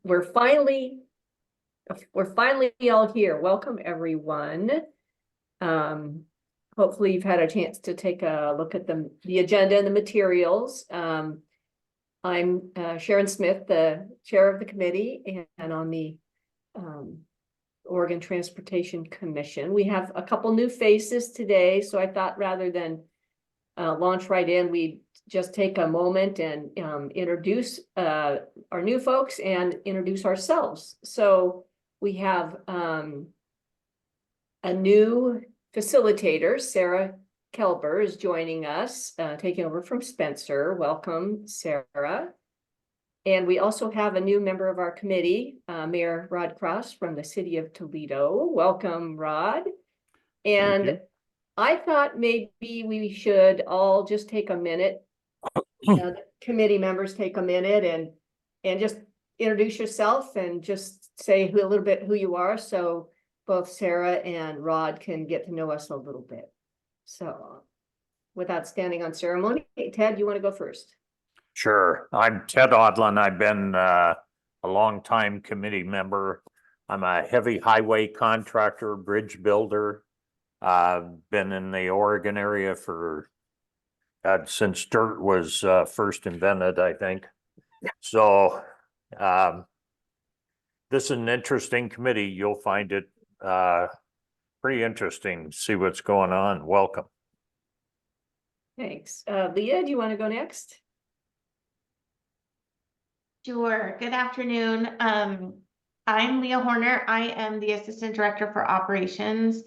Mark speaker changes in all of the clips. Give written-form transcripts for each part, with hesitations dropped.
Speaker 1: we're finally all here. Welcome, everyone. Hopefully you've had a chance to take a look at the agenda and the materials. I'm Sharon Smith, the chair of the committee, and on the Oregon Transportation Commission. We have a couple new faces today, so I thought rather than launch right in, we just take a moment and introduce our new folks and introduce ourselves. So we have a new facilitator, Sarah Kelber, is joining us, taking over from Spencer. Welcome, Sarah. And we also have a new member of our committee, Mayor Rod Cross from the city of Toledo. Welcome, Rod. And I thought maybe we should all just take a minute, the committee members take a minute and just introduce yourself and just say a little bit who you are, so both Sarah and Rod can get to know us a little bit. So without standing on ceremony, Ted, you want to go first?
Speaker 2: Sure. I'm Ted Odlin. I've been a long-time committee member. I'm a heavy highway contractor, bridge builder. I've been in the Oregon area for since dirt was first invented, I think. So this is an interesting committee. You'll find it pretty interesting to see what's going on. Welcome.
Speaker 1: Thanks. Leah, do you want to go next?
Speaker 3: Sure. Good afternoon. I'm Leah Horner. I am the Assistant Director for Operations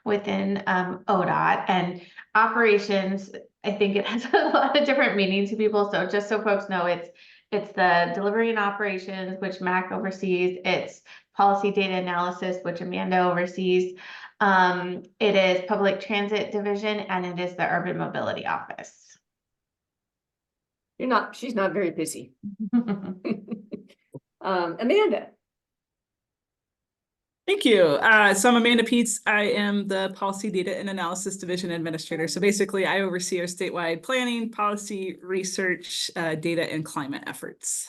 Speaker 3: within ODOT. And operations, I think it has a lot of different meanings to people. So just so folks know, it's the delivery and operations, which Mac oversees. It's policy data analysis, which Amanda oversees. It is public transit division, and it is the urban mobility office.
Speaker 1: She's not very busy. Amanda.
Speaker 4: Thank you. So I'm Amanda Peets. I am the Policy Data and Analysis Division Administrator. So basically I oversee our statewide planning, policy, research, data, and climate efforts.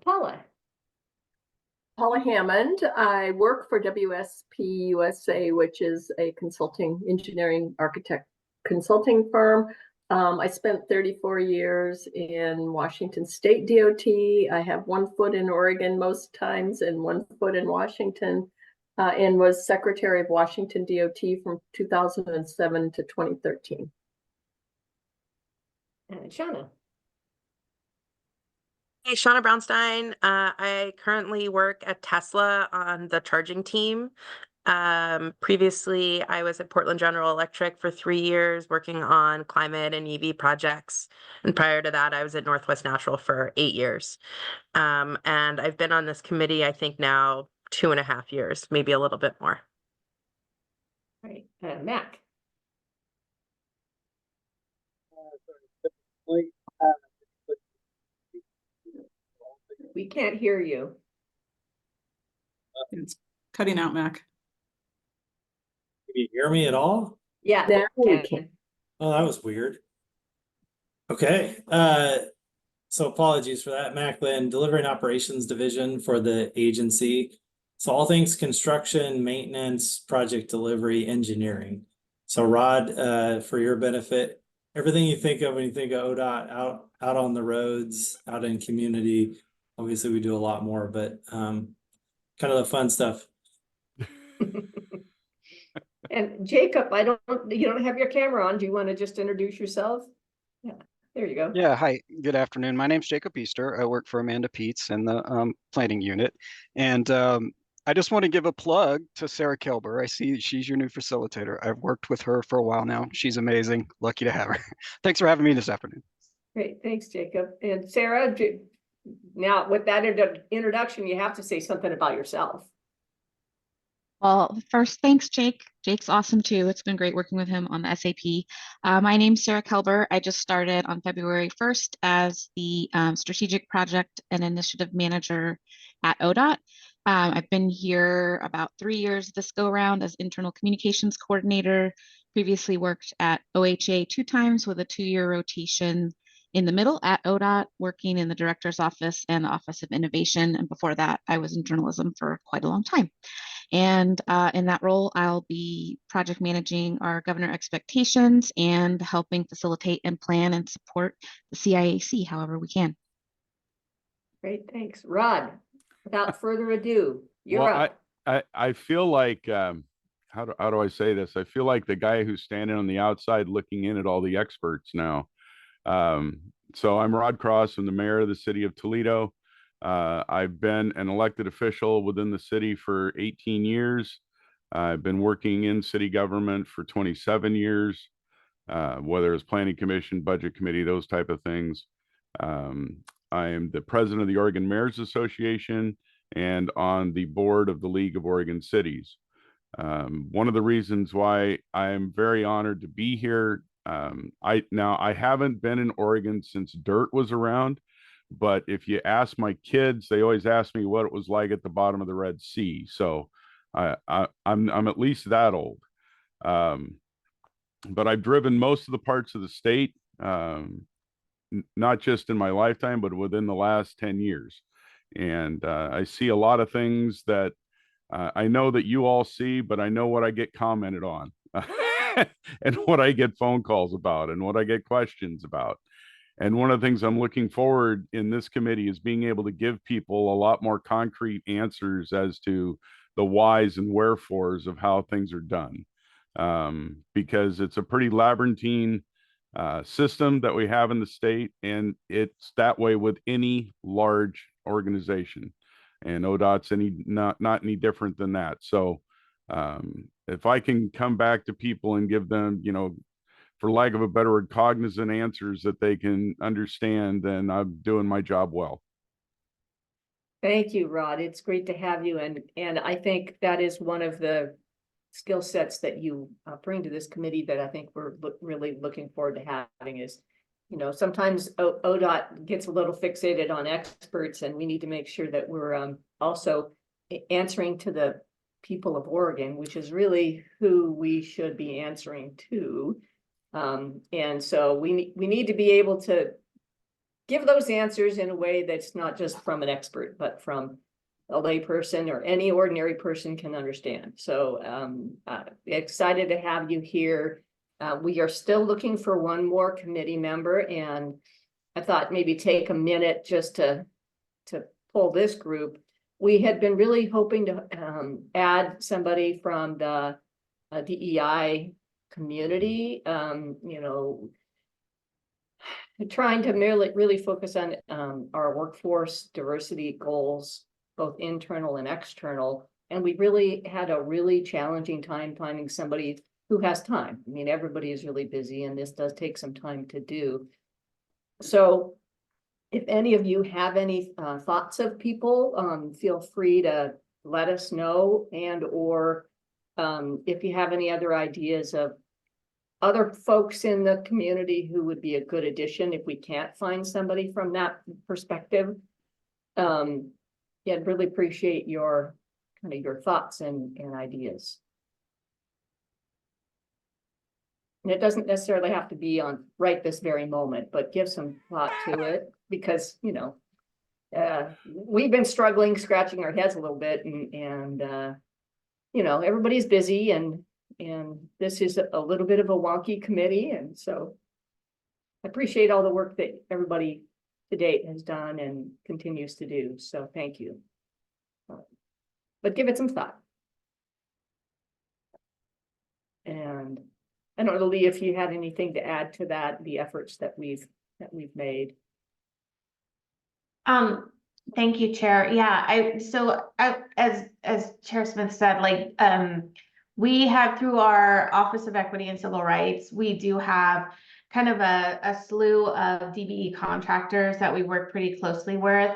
Speaker 1: Paula.
Speaker 5: Paula Hammond. I work for WSP USA, which is a engineering architect consulting firm. I spent 34 years in Washington State DOT. I have 1 foot in Oregon most times and 1 foot in Washington, and was Secretary of Washington DOT from 2007 to 2013.
Speaker 1: Shauna.
Speaker 6: Hey, Shauna Brownstein. I currently work at Tesla on the charging team. Previously, I was at Portland General Electric for 3 years working on climate and EV projects. And prior to that, I was at Northwest Natural for 8 years. And I've been on this committee, I think now 2.5 years, maybe a little bit more.
Speaker 1: Right. Mac. We can't hear you.
Speaker 4: It's cutting out, Mac.
Speaker 7: Can you hear me at all?
Speaker 1: Yeah,
Speaker 5: Now we can.
Speaker 7: Oh, that was weird. Okay. So apologies for that. Mac Lynn, Delivery and Operations Division for the agency. So all things construction, maintenance, project delivery, engineering. So Rod, for your benefit, everything you think of when you think of ODOT out on the roads, out in community, obviously we do a lot more, but kind of the fun stuff.
Speaker 1: And Jacob, you don't have your camera on. Do you want to just introduce yourself? Yeah, there you go.
Speaker 8: Yeah, hi, good afternoon. My name's Jacob Easter. I work for Amanda Peets in the planning unit. And I just want to give a plug to Sarah Kelber. I see she's your new facilitator. I've worked with her for a while now. She's amazing. Lucky to have her. Thanks for having me this afternoon.
Speaker 1: Great, thanks, Jacob. And Sarah, now with that introduction, you have to say something about yourself.
Speaker 9: Well, first, thanks, Jake. Jake's awesome too. It's been great working with him on the SAP. My name's Sarah Kelber. I just started on February 1st as the Strategic Project and Initiative Manager at ODOT. I've been here about 3 years this go around as Internal Communications Coordinator. Previously worked at OHA 2 times with a 2-year rotation in the middle at ODOT, working in the director's office and the Office of Innovation. And before that, I was in journalism for quite a long time. And in that role, I'll be project managing our governor expectations and helping facilitate and plan and support the CIAC however we can.
Speaker 1: Great, thanks. Rod, without further ado, you're
Speaker 10: Well,
Speaker 1: up.
Speaker 10: I feel like, how do I say this? I feel like the guy who's standing on the outside looking in at all the experts now. So I'm Rod Cross. I'm the mayor of the city of Toledo. I've been an elected official within the city for 18 years. I've been working in city government for 27 years, whether it's planning commission, budget committee, those type of things. I am the president of the Oregon Mayors Association and on the board of the League of Oregon Cities. One of the reasons why I'm very honored to be here, I haven't been in Oregon since dirt was around, but if you ask my kids, they always ask me what it was like at the bottom of the Red Sea. So I'm at least that old. But I've driven most of the parts of the state, not just in my lifetime, but within the last 10 years. And I see a lot of things that I know that you all see, but I know what I get commented on and what I get phone calls about and what I get questions about. And one of the things I'm looking forward in this committee is being able to give people a lot more concrete answers as to the whys and wherefores of how things are done. Because it's a pretty labyrinthine system that we have in the state, and it's that way with any large organization, and ODOT's not any different than that. So if I can come back to people and give them, for lack of a better word, cognizant answers that they can understand, then I'm doing my job well.
Speaker 1: Thank you, Rod. It's great to have you. And I think that is one of the skill sets that you bring to this committee that I think we're really looking forward to having is, sometimes ODOT gets a little fixated on experts, and we need to make sure that we're also answering to the people of Oregon, which is really who we should be answering to. And so we need to be able to give those answers in a way that's not just from an expert, but from a layperson or any ordinary person can understand. So excited to have you here. We are still looking for one more committee member, and I thought maybe take a minute just to pull this group. We had been really hoping to add somebody from the DEI community, trying to really focus on our workforce diversity goals, both internal and external. And we really had a really challenging time finding somebody who has time. I mean, everybody is really busy, and this does take some time to do. So if any of you have any thoughts of people, feel free to let us know, and or if you have any other ideas of other folks in the community who would be a good addition if we can't find somebody from that perspective. Yeah, I'd really appreciate your thoughts and ideas. And it doesn't necessarily have to be on right this very moment, but give some thought to it, because we've been struggling, scratching our heads a little bit, and everybody's busy, and this is a little bit of a wonky committee, and so I appreciate all the work that everybody to date has done and continues to do. So thank you. But give it some thought. And I don't know, Lee, if you had anything to add to that, the efforts that we've made.
Speaker 3: Thank you, Chair. Yeah, as Chair Smith said, we have, through our Office of Equity and Civil Rights, we do have kind of a slew of DBE contractors that we work pretty closely with.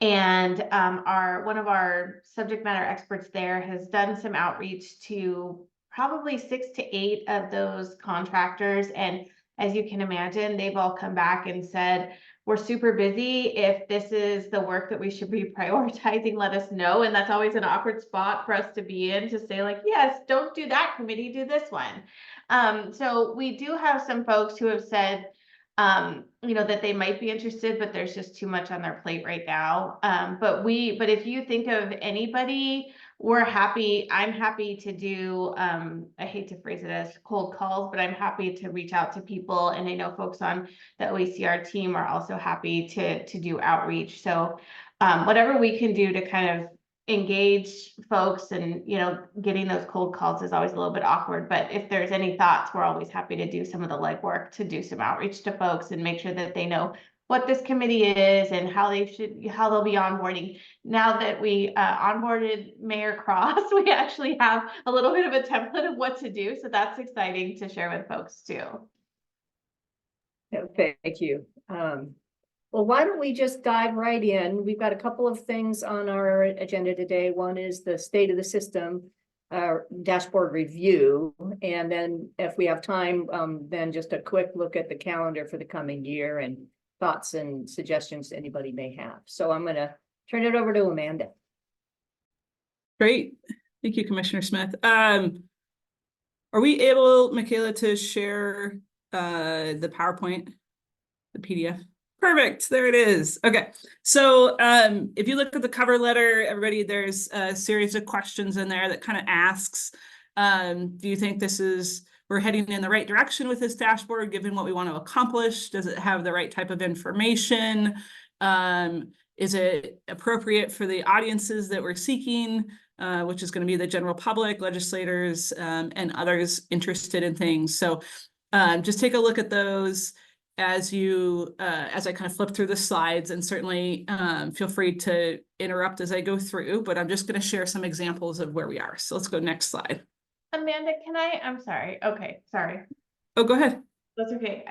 Speaker 3: And one of our subject matter experts there has done some outreach to probably 6 to 8 of those contractors. And as you can imagine, they've all come back and said, we're super busy. If this is the work that we should be prioritizing, let us know. And that's always an awkward spot for us to be in, to say yes, don't do that committee, do this one. So we do have some folks who have said, that they might be interested, but there's just too much on their plate right now. But if you think of anybody, I'm happy to do, I hate to phrase it as cold calls, but I'm happy to reach out to people. And I know folks on the OECR team are also happy to do outreach. So whatever we can do to kind of engage folks, and getting those cold calls is always a little bit awkward, but if there's any thoughts, we're always happy to do some of the legwork to do some outreach to folks and make sure that they know what this committee is and how they'll be onboarding. Now that we onboarded Mayor Cross, we actually have a little bit of a template of what to do, so that's exciting to share with folks too.
Speaker 1: Thank you. Well, why don't we just dive right in? We've got a couple of things on our agenda today. One is the state of the system dashboard review. And then if we have time, then just a quick look at the calendar for the coming year and thoughts and suggestions anybody may have. So I'm going to turn it over to Amanda.
Speaker 4: Great. Thank you, Commissioner Smith. Are we able, Michaela, to share the PowerPoint, the PDF? Perfect. There it is. Okay. So if you look at the cover letter, everybody, there's a series of questions in there that kind of asks, do you think we're heading in the right direction with this dashboard, given what we want to accomplish? Does it have the right type of information? Is it appropriate for the audiences that we're seeking, which is going to be the general public, legislators, and others interested in things? So just take a look at those as I kind of flip through the slides, and certainly feel free to interrupt as I go through, but I'm just going to share some examples of where we are. So let's go next slide.
Speaker 3: Amanda, I'm sorry. Okay, sorry.
Speaker 4: Oh, go ahead.
Speaker 3: That's okay.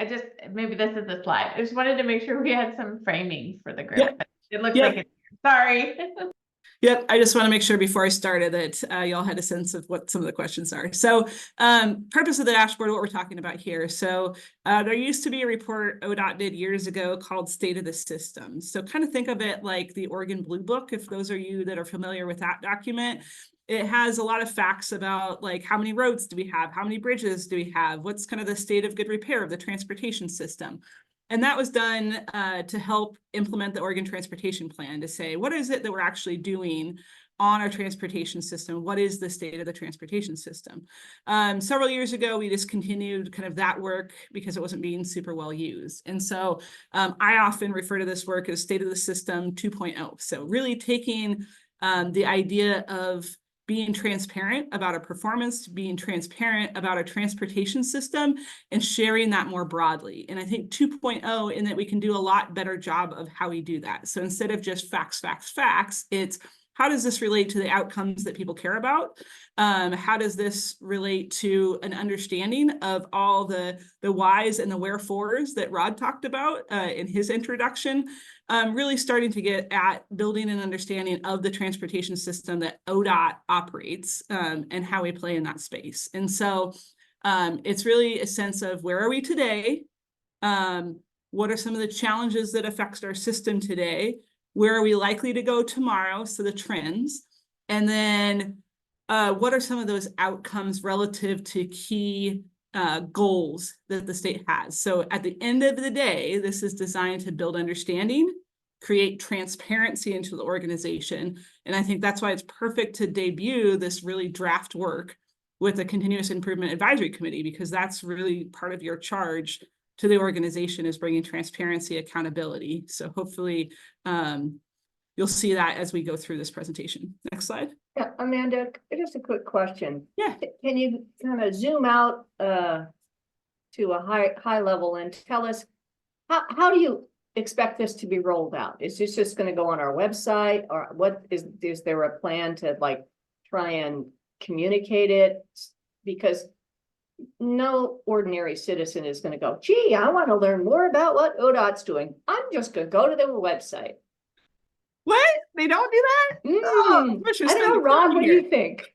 Speaker 3: Maybe this is the slide. I just wanted to make sure we had some framing for the group.
Speaker 4: Yep.
Speaker 3: It looks
Speaker 4: Yep.
Speaker 3: like sorry.
Speaker 4: Yep, I just want to make sure before I started that y'all had a sense of what some of the questions are. So purpose of the dashboard, what we're talking about here. So there used to be a report ODOT did years ago called State of the System. So kind of think of it like the Oregon Blue Book, if those are you that are familiar with that document. It has a lot of facts about like how many roads do we have? How many bridges do we have? What's kind of the state of good repair of the transportation system? And that was done to help implement the Oregon Transportation Plan, to say, what is it that we're actually doing on our transportation system? What is the state of the transportation system? Several years ago, we discontinued kind of that work because it wasn't being super well used. And so I often refer to this work as State of the System 2.0. So really taking the idea of being transparent about our performance, being transparent about our transportation system, and sharing that more broadly. And I think 2.0 in that we can do a lot better job of how we do that. So instead of just facts, it's how does this relate to the outcomes that people care about? How does this relate to an understanding of all the whys and the wherefores that Rod talked about in his introduction? Really starting to get at building an understanding of the transportation system that ODOT operates and how we play in that space. And so it's really a sense of where are we today? What are some of the challenges that affect our system today? Where are we likely to go tomorrow? So the trends. And then what are some of those outcomes relative to key goals that the state has? So at the end of the day, this is designed to build understanding, create transparency into the organization. And I think that's why it's perfect to debut this really draft work with the Continuous Improvement Advisory Committee, because that's really part of your charge to the organization, is bringing transparency, accountability. So hopefully you'll see that as we go through this presentation. Next slide.
Speaker 1: Yeah, Amanda, just a quick question.
Speaker 4: Yeah.
Speaker 1: Can you kind of zoom out to a high level and tell us how do you expect this to be rolled out? Is this just going to go on our website, or what is there a plan to like try and communicate it? Because no ordinary citizen is going to go, gee, I want to learn more about what ODOT's doing. I'm just going to go to their website.
Speaker 4: What? They don't do that? Oh,
Speaker 1: I don't know, Ron, what do you think?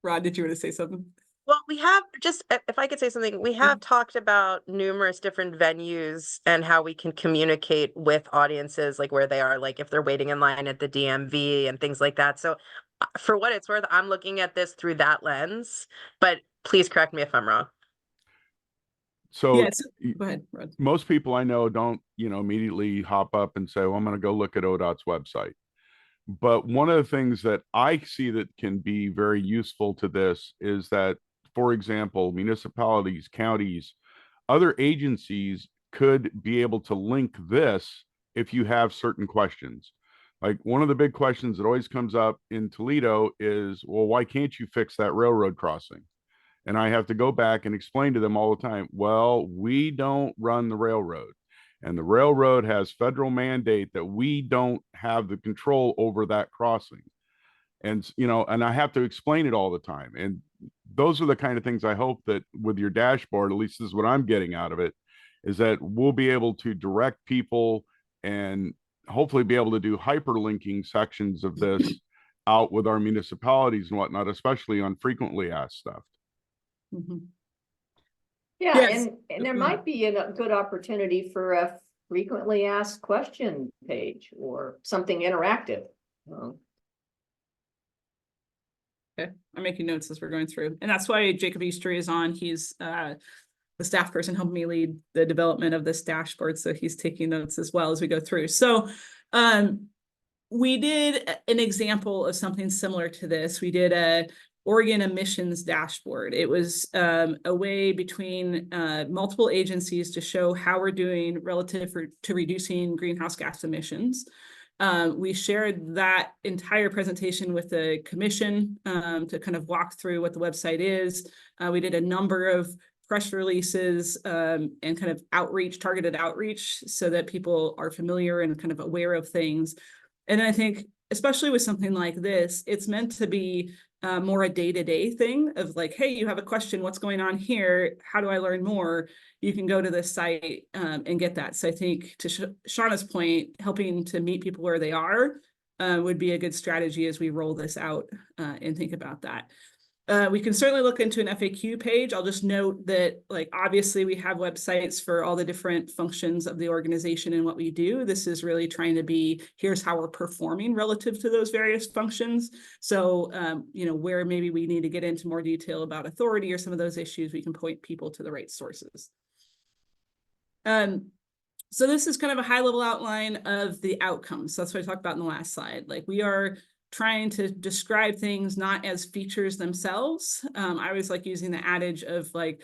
Speaker 4: Rod, did you want to say something?
Speaker 6: Well, we have just, if I could say something, we have talked about numerous different venues and how we can communicate with audiences, like where they are, like if they're waiting in line at the DMV and things like that. So for what it's worth, I'm looking at this through that lens, but please correct me if I'm wrong.
Speaker 10: So
Speaker 4: Yes, go ahead, Rod.
Speaker 10: most people I know don't, immediately hop up and say, well, I'm going to go look at ODOT's website. But one of the things that I see that can be very useful to this is that, for example, municipalities, counties, other agencies could be able to link this if you have certain questions. Like one of the big questions that always comes up in Toledo is, well, why can't you fix that railroad crossing? And I have to go back and explain to them all the time, well, we don't run the railroad. And the railroad has federal mandate that we don't have the control over that crossing. And, and I have to explain it all the time. And those are the kind of things I hope that with your dashboard, at least this is what I'm getting out of it, is that we'll be able to direct people and hopefully be able to do hyperlinking sections of this out with our municipalities and whatnot, especially on frequently asked stuff.
Speaker 4: Mhm.
Speaker 1: Yeah,
Speaker 4: Yes.
Speaker 1: and there
Speaker 4: Go
Speaker 1: might
Speaker 4: ahead.
Speaker 1: be a good opportunity for a frequently asked question page or something interactive.
Speaker 4: Okay, I'm making notes as we're going through, and that's why Jacob Easter is on. He's the staff person helping me lead the development of this dashboard, so he's taking notes as well as we go through. So we did an example of something similar to this. We did a Oregon emissions dashboard. It was a way between multiple agencies to show how we're doing relative to reducing greenhouse gas emissions. We shared that entire presentation with the commission to kind of walk through what the website is. We did a number of press releases and kind of outreach, targeted outreach, so that people are familiar and kind of aware of things. And I think, especially with something like this, it's meant to be more a day-to-day thing of like, hey, you have a question, what's going on here? How do I learn more? You can go to this site and get that. So I think to Shauna's point, helping to meet people where they are would be a good strategy as we roll this out and think about that. We can certainly look into an FAQ page. I'll just note that, like, obviously we have websites for all the different functions of the organization and what we do. This is really trying to be, here's how we're performing relative to those various functions. So, where maybe we need to get into more detail about authority or some of those issues, we can point people to the right sources. So this is kind of a high level outline of the outcomes. So that's what I talked about in the last slide. Like, we are trying to describe things not as features themselves. I always like using the adage of like,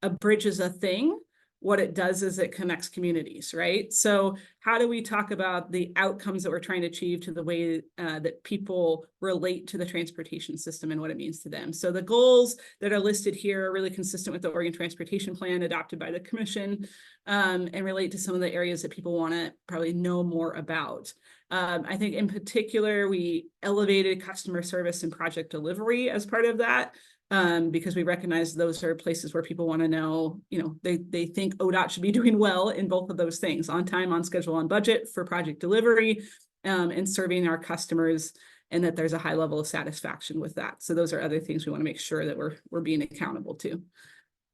Speaker 4: a bridge is a thing. What it does is it connects communities, right? So how do we talk about the outcomes that we're trying to achieve to the way that people relate to the transportation system and what it means to them? So the goals that are listed here are really consistent with the Oregon Transportation Plan adopted by the Commission and relate to some of the areas that people want to probably know more about. I think in particular, we elevated customer service and project delivery as part of that. Because we recognize those are places where people want to know, they think ODOT should be doing well in both of those things, on time, on schedule, on budget for project delivery, and serving our customers, and that there's a high level of satisfaction with that. So those are other things we want to make sure that we're being accountable to.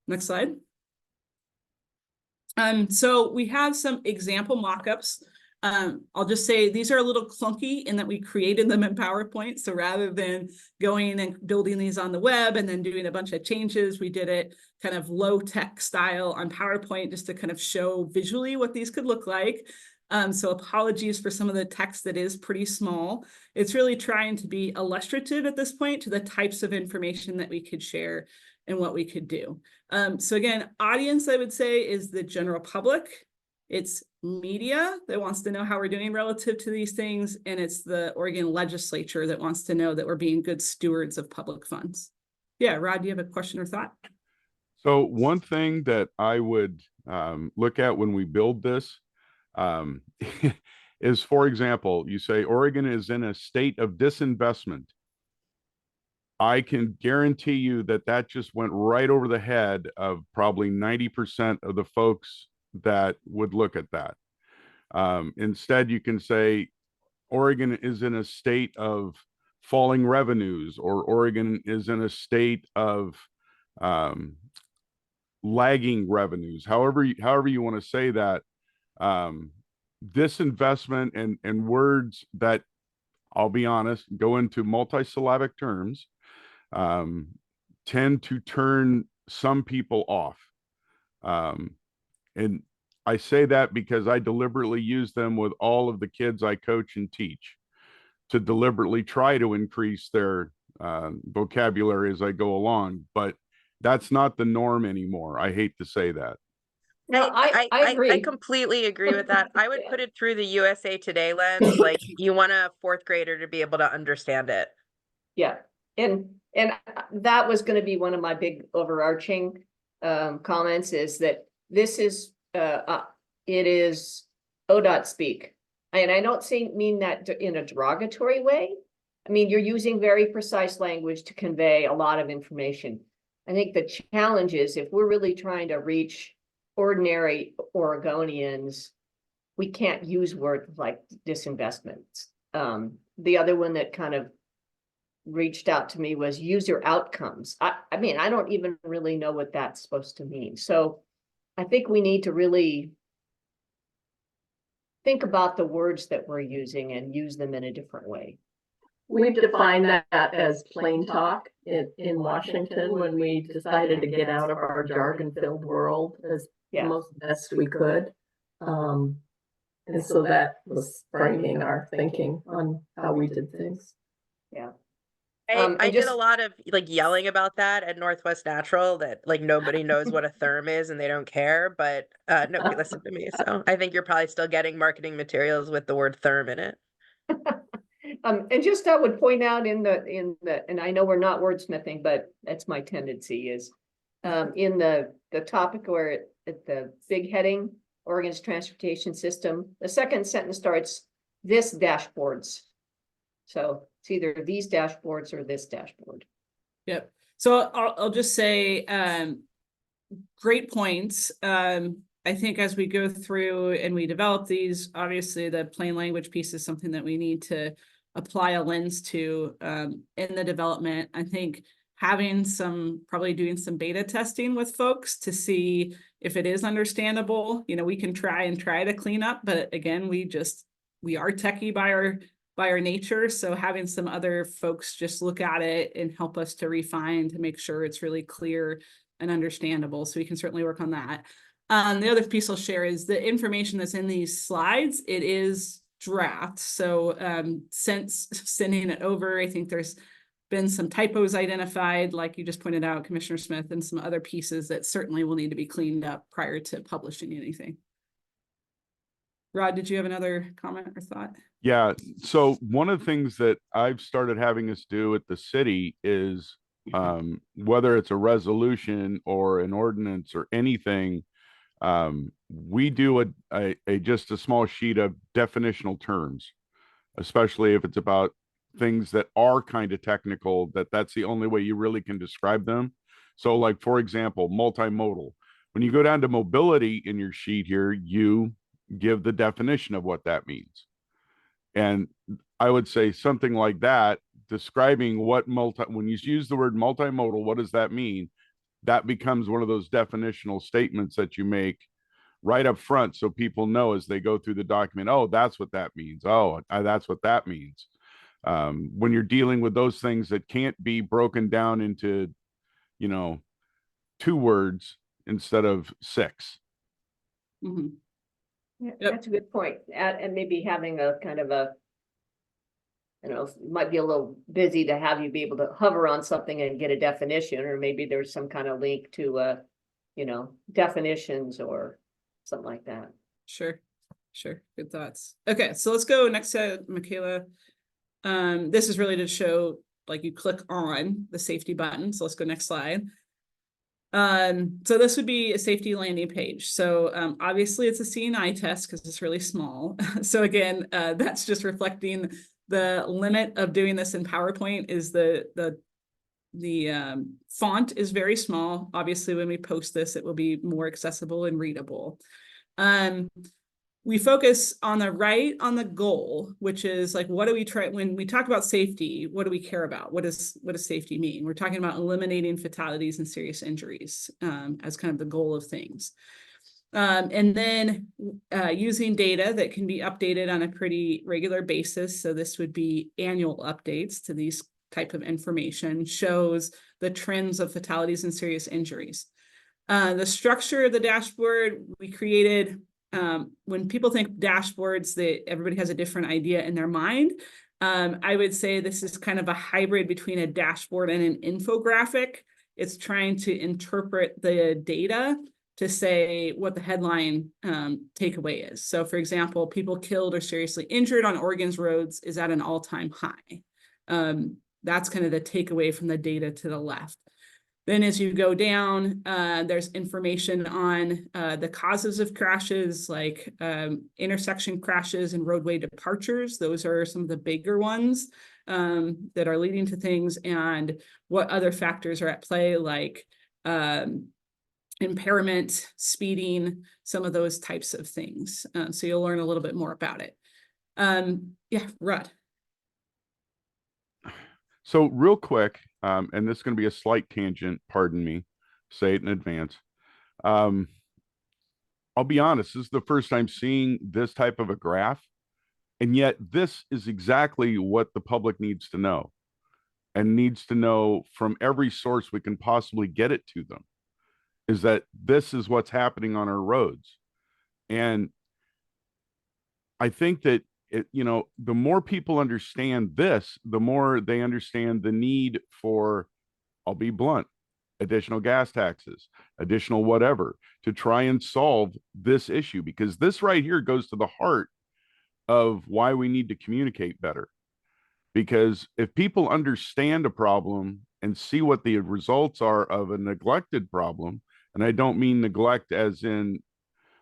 Speaker 4: Next slide. So we have some example mock-ups. I'll just say these are a little clunky in that we created them in PowerPoint. So rather than going and building these on the web and then doing a bunch of changes, we did it kind of low tech style on PowerPoint just to kind of show visually what these could look like. So apologies for some of the text that is pretty small. It's really trying to be illustrative at this point to the types of information that we could share and what we could do. So again, audience, I would say, is the general public. It's media that wants to know how we're doing relative to these things, and it's the Oregon legislature that wants to know that we're being good stewards of public funds. Yeah, Rod, do you have a question or thought?
Speaker 10: So one thing that I would look at when we build this is, for example, you say Oregon is in a state of disinvestment. I can guarantee you that that just went right over the head of probably 90% of the folks that would look at that. Instead, you can say Oregon is in a state of falling revenues, or Oregon is in a state of lagging revenues. However you want to say that, disinvestment and words that, I'll be honest, go into multisyllabic terms tend to turn some people off. And I say that because I deliberately use them with all of the kids I coach and teach to deliberately try to increase their vocabulary as I go along. But that's not the norm anymore. I hate to say that.
Speaker 1: No, I agree.
Speaker 6: I completely agree with that. I would
Speaker 1: Yeah.
Speaker 6: put it through the USA Today lens, like you want a fourth grader to be able to understand it.
Speaker 1: Yeah, and that was going to be one of my big overarching comments, is that this is it is ODOT speak, and I don't mean that in a derogatory way. I mean, you're using very precise language to convey a lot of information. I think the challenge is, if we're really trying to reach ordinary Oregonians, we can't use words like disinvestments. The other one that kind of reached out to me was user outcomes. I mean, I don't even really know what that's supposed to mean. So I think we need to really think about the words that we're using and use them in a different way.
Speaker 5: We've defined that as plain talk in Washington when we decided to get out of our jargon-filled world as most best we could. And so that was framing our thinking on how we did things.
Speaker 1: Yeah.
Speaker 6: I did a lot of like yelling about that at Northwest Natural, that like nobody knows what a therm is and they don't care, but nobody listened to me. So I think you're probably still getting marketing materials with the word therm in it.
Speaker 1: And just I would point out in the, and I know we're not wordsmithing, but that's my tendency, is in the topic where at the big heading, Oregon's transportation system, the second sentence starts, this dashboards. So it's either these dashboards or this dashboard.
Speaker 4: Yep. So I'll just say, great points. I think as we go through and we develop these, obviously the plain language piece is something that we need to apply a lens to in the development. I think probably doing some beta testing with folks to see if it is understandable. You know, we can try to clean up, but again, we are techie by our nature. So having some other folks just look at it and help us to refine to make sure it's really clear and understandable. So we can certainly work on that. The other piece I'll share is the information that's in these slides. It is draft. So since sending it over, I think there's been some typos identified, like you just pointed out, Commissioner Smith, and some other pieces that certainly will need to be cleaned up prior to publishing anything. Rod, did you have another comment or thought?
Speaker 10: Yeah. So one of the things that I've started having us do at the city is whether it's a resolution or an ordinance or anything, we do just a small sheet of definitional terms, especially if it's about things that are kind of technical, that's the only way you really can describe them. So like, for example, multimodal. When you go down to mobility in your sheet here, you give the definition of what that means. And I would say something like that, describing what when you use the word multimodal, what does that mean? That becomes one of those definitional statements that you make right up front, so people know as they go through the document, oh, that's what that means. Oh, that's what that means. When you're dealing with those things that can't be broken down into, 2 words instead of 6.
Speaker 4: Mm-hmm.
Speaker 1: Yeah, that's a good point. And maybe having a kind of a, it might be a little busy to have you be able to hover on something and get a definition, or maybe there's some kind of link to, definitions or something like that. Sure.
Speaker 4: Good thoughts. Okay, so let's go next to Michaela. This is really to show, like, you click on the safety button. So let's go next slide. So this would be a safety landing page. So obviously it's a CNI test because it's really small. So again, that's just reflecting the limit of doing this in PowerPoint is the font is very small. Obviously, when we post this, it will be more accessible and readable. We focus on the right on the goal, which is like, what do we try when we talk about safety? What do we care about? What does safety mean? We're talking about eliminating fatalities and serious injuries as kind of the goal of things. And then using data that can be updated on a pretty regular basis. So this would be annual updates to these type of information shows the trends of fatalities and serious injuries. The structure of the dashboard we created, when people think dashboards, everybody has a different idea in their mind. I would say this is kind of a hybrid between a dashboard and an infographic. It's trying to interpret the data to say what the headline takeaway is. So for example, people killed or seriously injured on Oregon's roads is at an all-time high. That's kind of the takeaway from the data to the left. Then as you go down, there's information on the causes of crashes, like intersection crashes and roadway departures. Those are some of the bigger ones that are leading to things, and what other factors are at play, like impairment, speeding, some of those types of things. So you'll learn a little bit more about it. Yeah, Rod.
Speaker 10: So real quick, and this is going to be a slight tangent, pardon me, say it in advance. I'll be honest, this is the first time seeing this type of a graph, and yet this is exactly what the public needs to know, and needs to know from every source we can possibly get it to them, is that this is what's happening on our roads. And I think that the more people understand this, the more they understand the need for, I'll be blunt, additional gas taxes, additional whatever, to try and solve this issue, because this right here goes to the heart of why we need to communicate better. Because if people understand a problem and see what the results are of a neglected problem, and I don't mean neglect as in,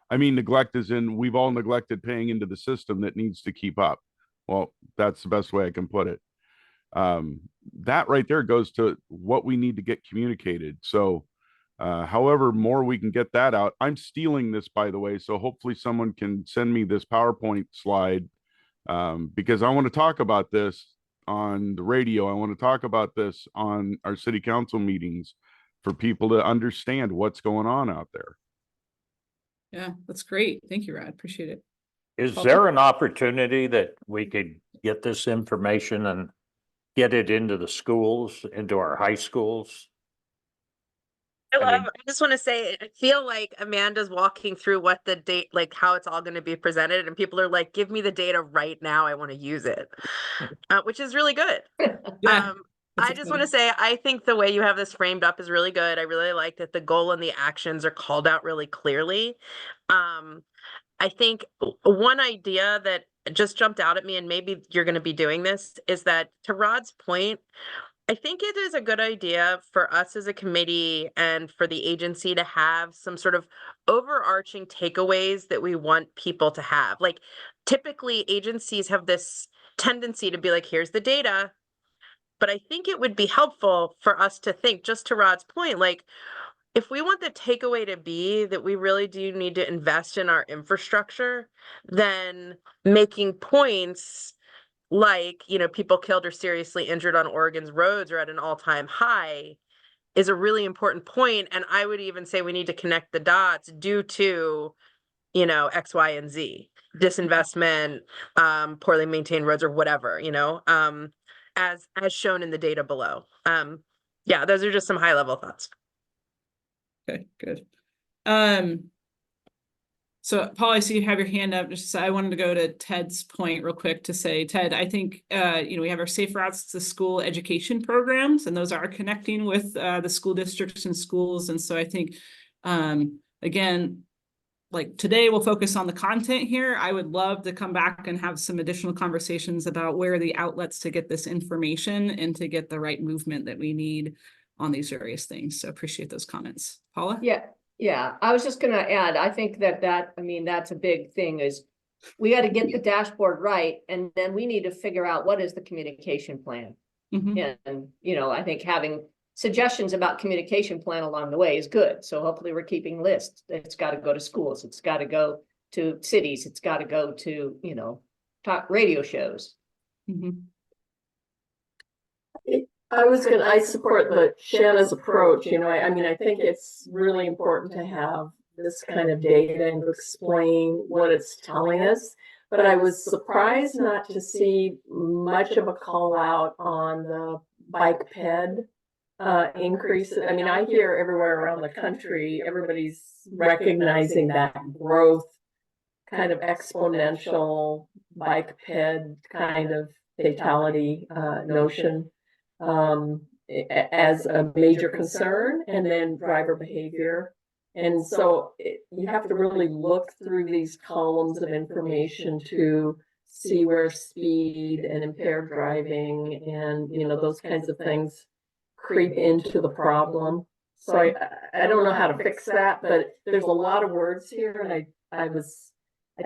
Speaker 10: I mean neglect as in we've all neglected paying into the system that needs to keep up. Well, that's the best way I can put it. That right there goes to what we need to get communicated. So however more we can get that out. I'm stealing this, by the way, so hopefully someone can send me this PowerPoint slide, because I want to talk about this on the radio. I want to talk about this on our city council meetings for people to understand what's going on out there.
Speaker 4: Yeah, that's great. Thank you, Rod. Appreciate it.
Speaker 2: Is
Speaker 4: Paul?
Speaker 2: there an opportunity that we could get this information and get it into the schools, into our high schools?
Speaker 6: I just want to say, I feel like Amanda's walking through what the date, like how it's all going to be presented, and people are like, give me the data right now. I want to use it, which is really good.
Speaker 4: Yeah,
Speaker 6: I just want to say, I think the way you have this framed up is really good. I really like that the goal and the actions are called out really clearly. I think one idea that just jumped out at me, and maybe you're going to be doing this, is that, to Rod's point, I think it is a good idea for us as a committee and for the agency to have some sort of overarching takeaways that we want people to have. Like, typically agencies have this tendency to be like, here's the data. But I think it would be helpful for us to think, just to Rod's point, like, if we want the takeaway to be that we really do need to invest in our infrastructure, then making points like, people killed or seriously injured on Oregon's roads are at an all-time high is a really important point. And I would even say we need to connect the dots due to, X, Y, and Z, disinvestment, poorly maintained roads, or whatever, as shown in the data below. Yeah, those are just some high-level thoughts.
Speaker 4: Okay, good. So Paul, I see you have your hand up. Just I wanted to go to Ted's point real quick to say, Ted, I think we have our Safe Routes to School education programs, and those are connecting with the school districts and schools. And so I think, again, like today we'll focus on the content here. I would love to come back and have some additional conversations about where are the outlets to get this information and to get the right movement that we need on these various things. So appreciate those comments. Paula?
Speaker 1: Yeah, I was just gonna add, I think that's a big thing, is we got to get the dashboard right, and then we need to figure out what is the communication plan.
Speaker 4: Mhm.
Speaker 1: And, I think having suggestions about communication plan along the way is good. So hopefully we're keeping lists. It's got to go to schools. It's got to go to cities. It's got to go to, talk radio shows.
Speaker 4: Mhm.
Speaker 5: I support Shanna's approach. I think it's really important to have this kind of data and to explain what it's telling us. But I was surprised not to see much of a call out on bike ped increase. I mean, I hear everywhere around the country, everybody's recognizing that growth, kind of exponential bike ped kind of fatality notion as a major concern, and then driver behavior. And so you have to really look through these columns of information to see where speed and impaired driving and, you know, those kinds of things creep into the problem. So I don't know how to fix that, but there's a lot of words here, and I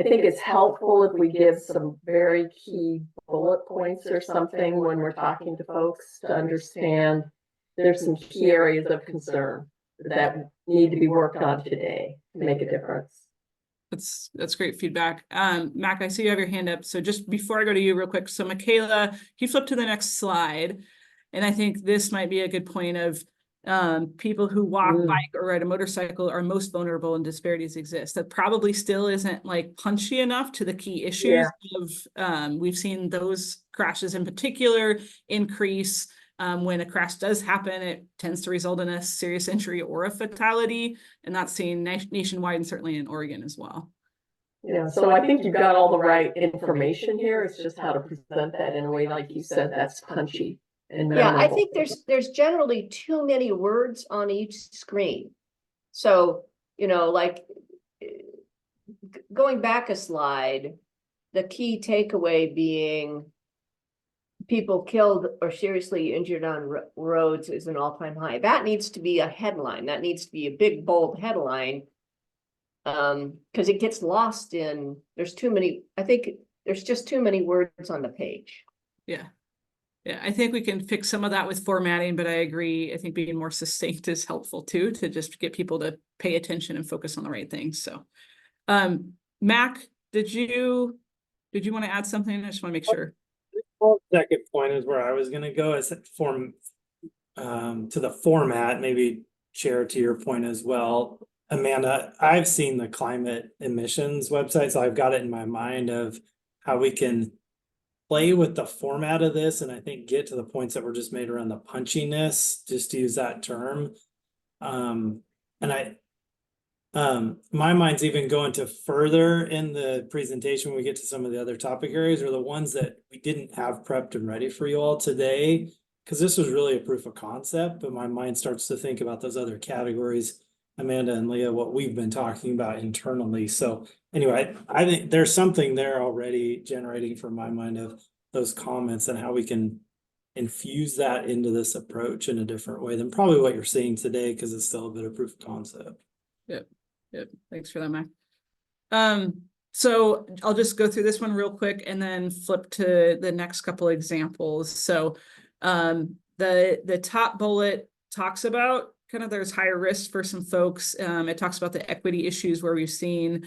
Speaker 5: think it's helpful if we give some very key bullet points or something when we're talking to folks to understand there's some key areas of concern that need to be worked on today to make a difference.
Speaker 4: That's great feedback. Mac, I see you have your hand up. So just before I go to you real quick. So Michaela, can you flip to the next slide? And I think this might be a good point of people who walk, bike, or ride a motorcycle are most vulnerable and disparities exist. That probably still isn't like punchy enough to the key issues of we've seen those crashes in particular increase. When a crash does happen, it tends to result in a serious injury or a fatality, and that's seen nationwide and certainly in Oregon as well.
Speaker 5: Yeah, so I think you've got all the right information here. It's just how to present that in a way, like you said, that's punchy. And
Speaker 1: yeah, I think there's generally too many words on each screen. So, you know, like going back a slide, the key takeaway being people killed or seriously injured on roads is an all-time high. That needs to be a headline. That needs to be a big, bold headline. Because it gets lost in, there's too many, I think there's just too many words on the page.
Speaker 4: Yeah. Yeah, I think we can fix some of that with formatting, but I agree. I think being more succinct is helpful too, to just get people to pay attention and focus on the right things. So, Mac, did you want to add something? I just want to make sure.
Speaker 7: Well, second point is where I was going to go, is to the format, maybe Chair, to your point as well. Amanda, I've seen the climate emissions website, so I've got it in my mind of how we can play with the format of this, and I think get to the points that were just made around the punchiness, just to use that term. My mind's even going to further in the presentation when we get to some of the other topic areas, or the ones that we didn't have prepped and ready for you all today, because this was really a proof of concept, but my mind starts to think about those other categories, Amanda and Leah, what we've been talking about internally. So anyway, I think there's something there already generating from my mind of those comments and how we can infuse that into this approach in a different way than probably what you're seeing today, because it's still a bit of proof of concept.
Speaker 4: Yep. Thanks for that, Mac. So I'll just go through this one real quick and then flip to the next couple examples. So the top bullet talks about kind of there's higher risk for some folks. It talks about the equity issues where we've seen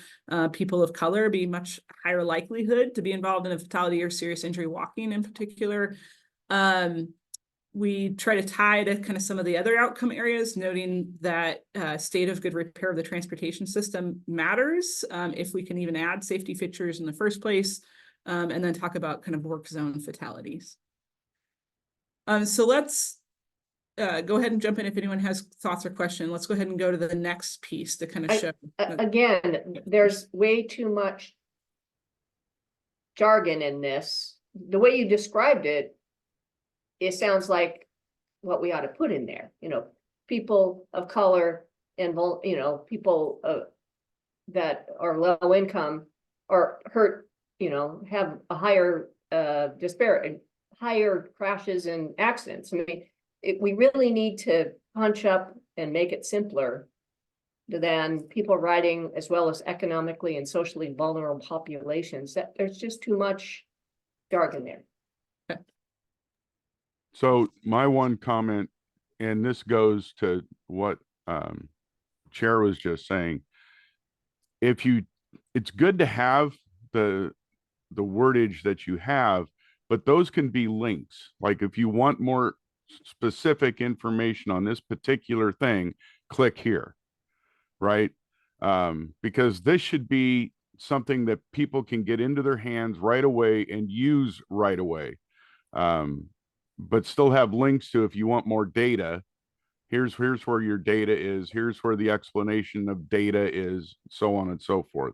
Speaker 4: people of color be much higher likelihood to be involved in a fatality or serious injury walking in particular. We try to tie to kind of some of the other outcome areas, noting that state of good repair of the transportation system matters, if we can even add safety features in the first place, and then talk about kind of work zone fatalities. So let's go ahead and jump in if anyone has thoughts or questions. Let's go ahead and go to the next piece to kind of show.
Speaker 1: Again, there's way too much jargon in this. The way you described it, it sounds like what we ought to put in there, you know, people of color and, you know, people that are low income or hurt, you know, have a higher disparity, higher crashes and accidents. I mean, we really need to punch up and make it simpler than people riding, as well as economically and socially vulnerable populations. That there's just too much jargon there.
Speaker 10: So my one comment, and this goes to what Chair was just saying, it's good to have the wordage that you have, but those can be links. Like if you want more specific information on this particular thing, click here, right? Because this should be something that people can get into their hands right away and use right away. but still have links to, if you want more data, here's where your data is, here's where the explanation of data is, so on and so forth.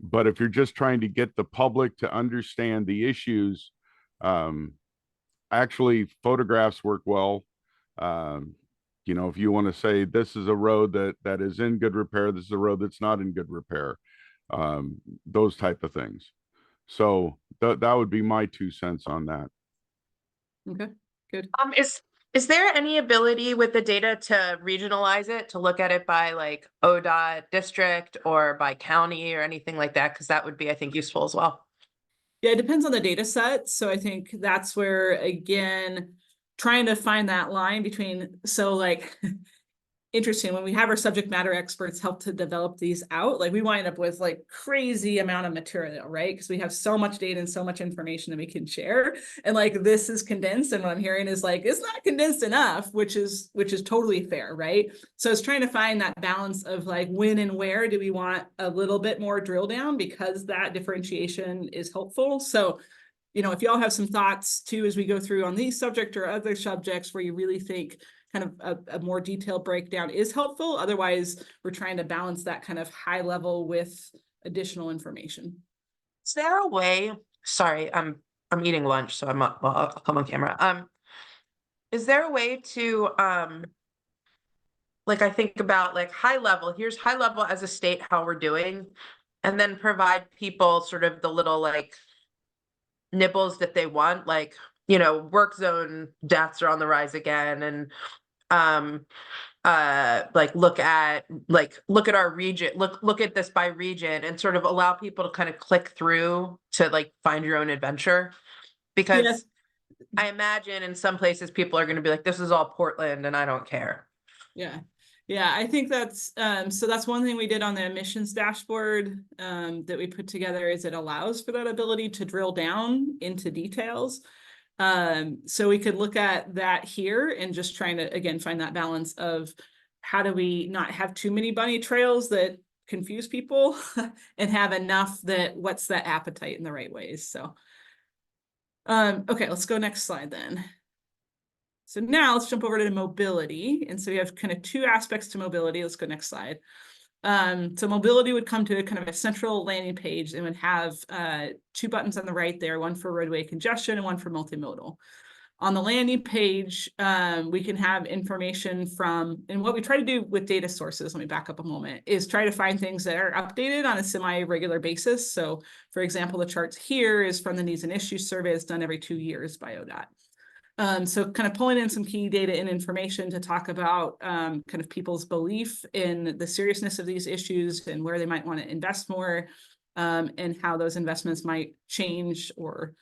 Speaker 10: But if you're just trying to get the public to understand the issues, actually photographs work well. You know, if you want to say this is a road that is in good repair, this is a road that's not in good repair, those type of things. So that would be my 2 cents on that.
Speaker 4: Okay, good.
Speaker 6: Is there any ability with the data to regionalize it, to look at it by like ODOT district or by county or anything like that? Because that would be, I think, useful as well.
Speaker 4: Yeah, it depends on the data set. So I think that's where, again, trying to find that line between, so like, interesting, when we have our subject matter experts help to develop these out, like we wind up with like crazy amount of material, right? Because we have so much data and so much information that we can share. And like, this is condensed. And what I'm hearing is like, it's not condensed enough, which is totally fair, right? So it's trying to find that balance of like, when and where do we want a little bit more drill down, because that differentiation is helpful. So, you know, if y'all have some thoughts too, as we go through on these subject or other subjects where you really think kind of a more detailed breakdown is helpful. Otherwise, we're trying to balance that kind of high level with additional information.
Speaker 6: Is there a way, sorry, I'm eating lunch, so I'll come on camera. Is there a way to, like I think about like high level, here's high level as a state, how we're doing, and then provide people sort of the little like nibbles that they want, like, you know, work zone deaths are on the rise again, and like look at our region, look at this by region, and sort of allow people to kind of click through to like find your own adventure. Because
Speaker 4: Yes.
Speaker 6: I imagine in some places people are going to be like, this is all Portland and I don't care.
Speaker 4: Yeah. Yeah, I think that's so that's one thing we did on the emissions dashboard that we put together, is it allows for that ability to drill down into details. So we could look at that here and just trying to, again, find that balance of how do we not have too many bunny trails that confuse people and have enough that what's that appetite in the right ways. So, okay, let's go next slide then. So now let's jump over to mobility. And so we have kind of 2 aspects to mobility. Let's go next slide. So mobility would come to a kind of a central landing page and would have 2 buttons on the right there, one for roadway congestion and one for multimodal. On the landing page, we can have information from, and what we try to do with data sources, let me back up a moment, is try to find things that are updated on a semi-regular basis. So for example, the charts here is from the Needs and Issues survey. It's done every 2 years by ODOT. So kind of pulling in some key data and information to talk about kind of people's belief in the seriousness of these issues and where they might want to invest more, and how those investments might change, or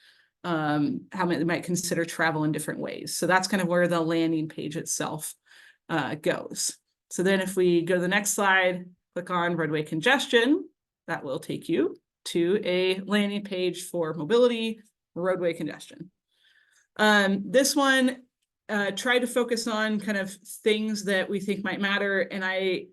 Speaker 4: how they might consider travel in different ways. So that's kind of where the landing page itself goes. So then if we go to the next slide, click on roadway congestion, that will take you to a landing page for mobility, roadway congestion. This one tried to focus on kind of things that we think might matter. And I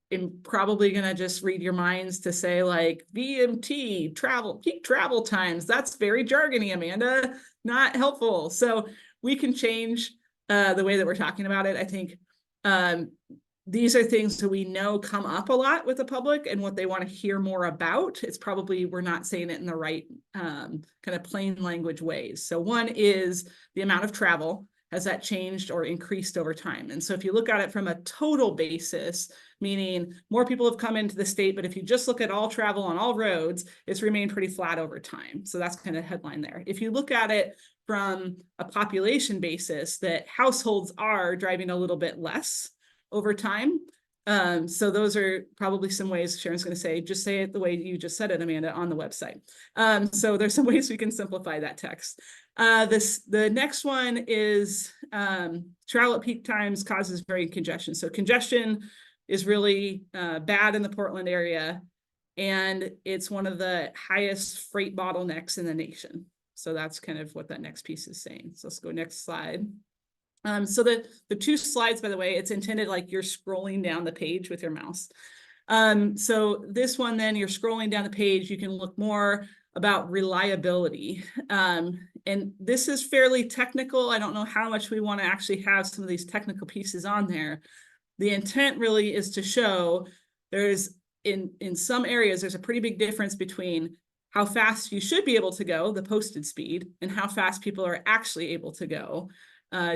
Speaker 4: am probably going to just read your minds to say like VMT, travel, peak travel times. That's very jargony, Amanda, not helpful. So we can change the way that we're talking about it. I think these are things that we know come up a lot with the public and what they want to hear more about. It's probably, we're not saying it in the right kind of plain language ways. So one is the amount of travel. Has that changed or increased over time? And so if you look at it from a total basis, meaning more people have come into the state, but if you just look at all travel on all roads, it's remained pretty flat over time. So that's kind of the headline there. If you look at it from a population basis, that households are driving a little bit less over time. So those are probably some ways. Sharon's going to say, just say it the way you just said it, Amanda, on the website. So there's some ways we can simplify that text. The next one is travel at peak times causes very congestion. So congestion is really bad in the Portland area, and it's one of the highest freight bottlenecks in the nation. So that's kind of what that next piece is saying. So let's go next slide. So the 2 slides, by the way, it's intended like you're scrolling down the page with your mouse. So this one, then you're scrolling down the page, you can look more about reliability. And this is fairly technical. I don't know how much we want to actually have some of these technical pieces on there. The intent really is to show there's in some areas, there's a pretty big difference between how fast you should be able to go, the posted speed, and how fast people are actually able to go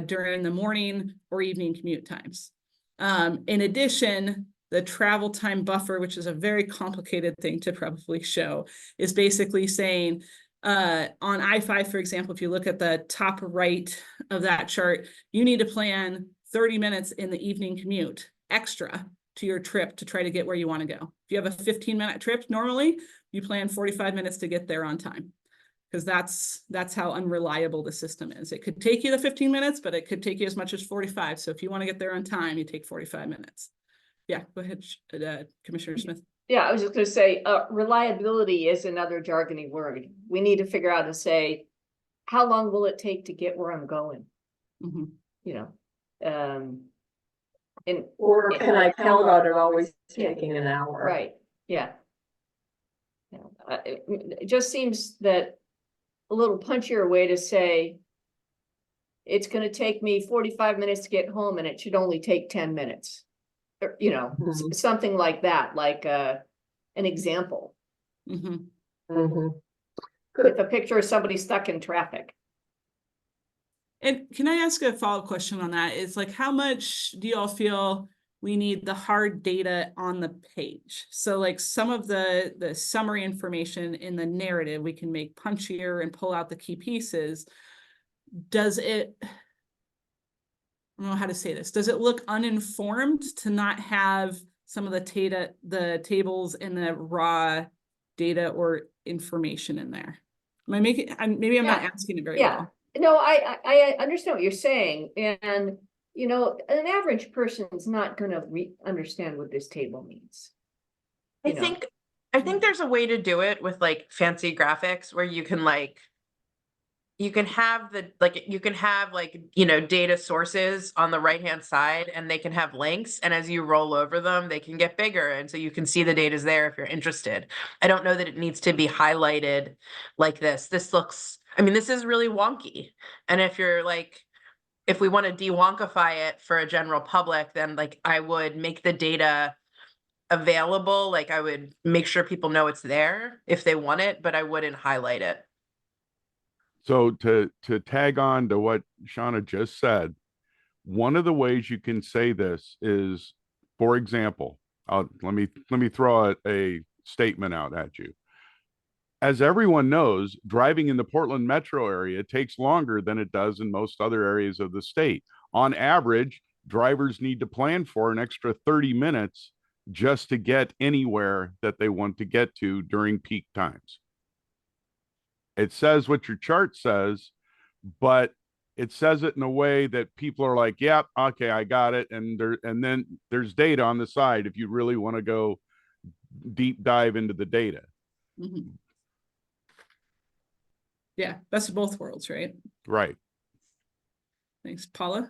Speaker 4: during the morning or evening commute times. In addition, the travel time buffer, which is a very complicated thing to probably show, is basically saying on I-5, for example, if you look at the top right of that chart, you need to plan 30 minutes in the evening commute extra to your trip to try to get where you want to go. If you have a 15-minute trip, normally you plan 45 minutes to get there on time, because that's how unreliable the system is. It could take you the 15 minutes, but it could take you as much as 45. So if you want to get there on time, you take 45 minutes. Yeah, go ahead, Commissioner Smith.
Speaker 1: Yeah, I was just going to say, reliability is another jargony word. We need to figure out to say, how long will it take to get where I'm going?
Speaker 4: Mm-hmm.
Speaker 1: You know,
Speaker 5: Or can I count on it always taking an hour?
Speaker 1: Right, yeah. It just seems that a little punchier way to say, it's going to take me 45 minutes to get home and it should only take 10 minutes. Or, you know, something like that, like an example. With a picture of somebody stuck in traffic.
Speaker 4: And can I ask a follow-up question on that? It's like, how much do you all feel we need the hard data on the page? So like some of the summary information in the narrative, we can make punchier and pull out the key pieces. Does it, I don't know how to say this, does it look uninformed to not have some of the tables and the raw data or information in there? Am I making, maybe I'm not asking it very well.
Speaker 1: No, I understand what you're saying, and you know, an average person's not going to understand what this table means.
Speaker 6: I think there's a way to do it with like fancy graphics where you can have data sources on the right hand side, and they can have links, and as you roll over them they can get bigger, and so you can see the data's there if you're interested. I don't know that it needs to be highlighted like this. This is really wonky, and if we want to de-wonkify it for a general public, then I would make the data available. I would make sure people know it's there if they want it, but I wouldn't highlight it.
Speaker 10: So to tag on to what Shauna just said, one of the ways you can say this is, for example, let me throw a statement out at you. As everyone knows, driving in the Portland metro area takes longer than it does in most other areas of the state. On average, drivers need to plan for an extra 30 minutes just to get anywhere that they want to get to during peak times. It says what your chart says, but it says it in a way that people are like, yeah, okay, I got it. And then there's data on the side if you really want to go deep dive into the data.
Speaker 4: Yeah, best of both worlds, right?
Speaker 10: Right.
Speaker 4: Thanks. Paula?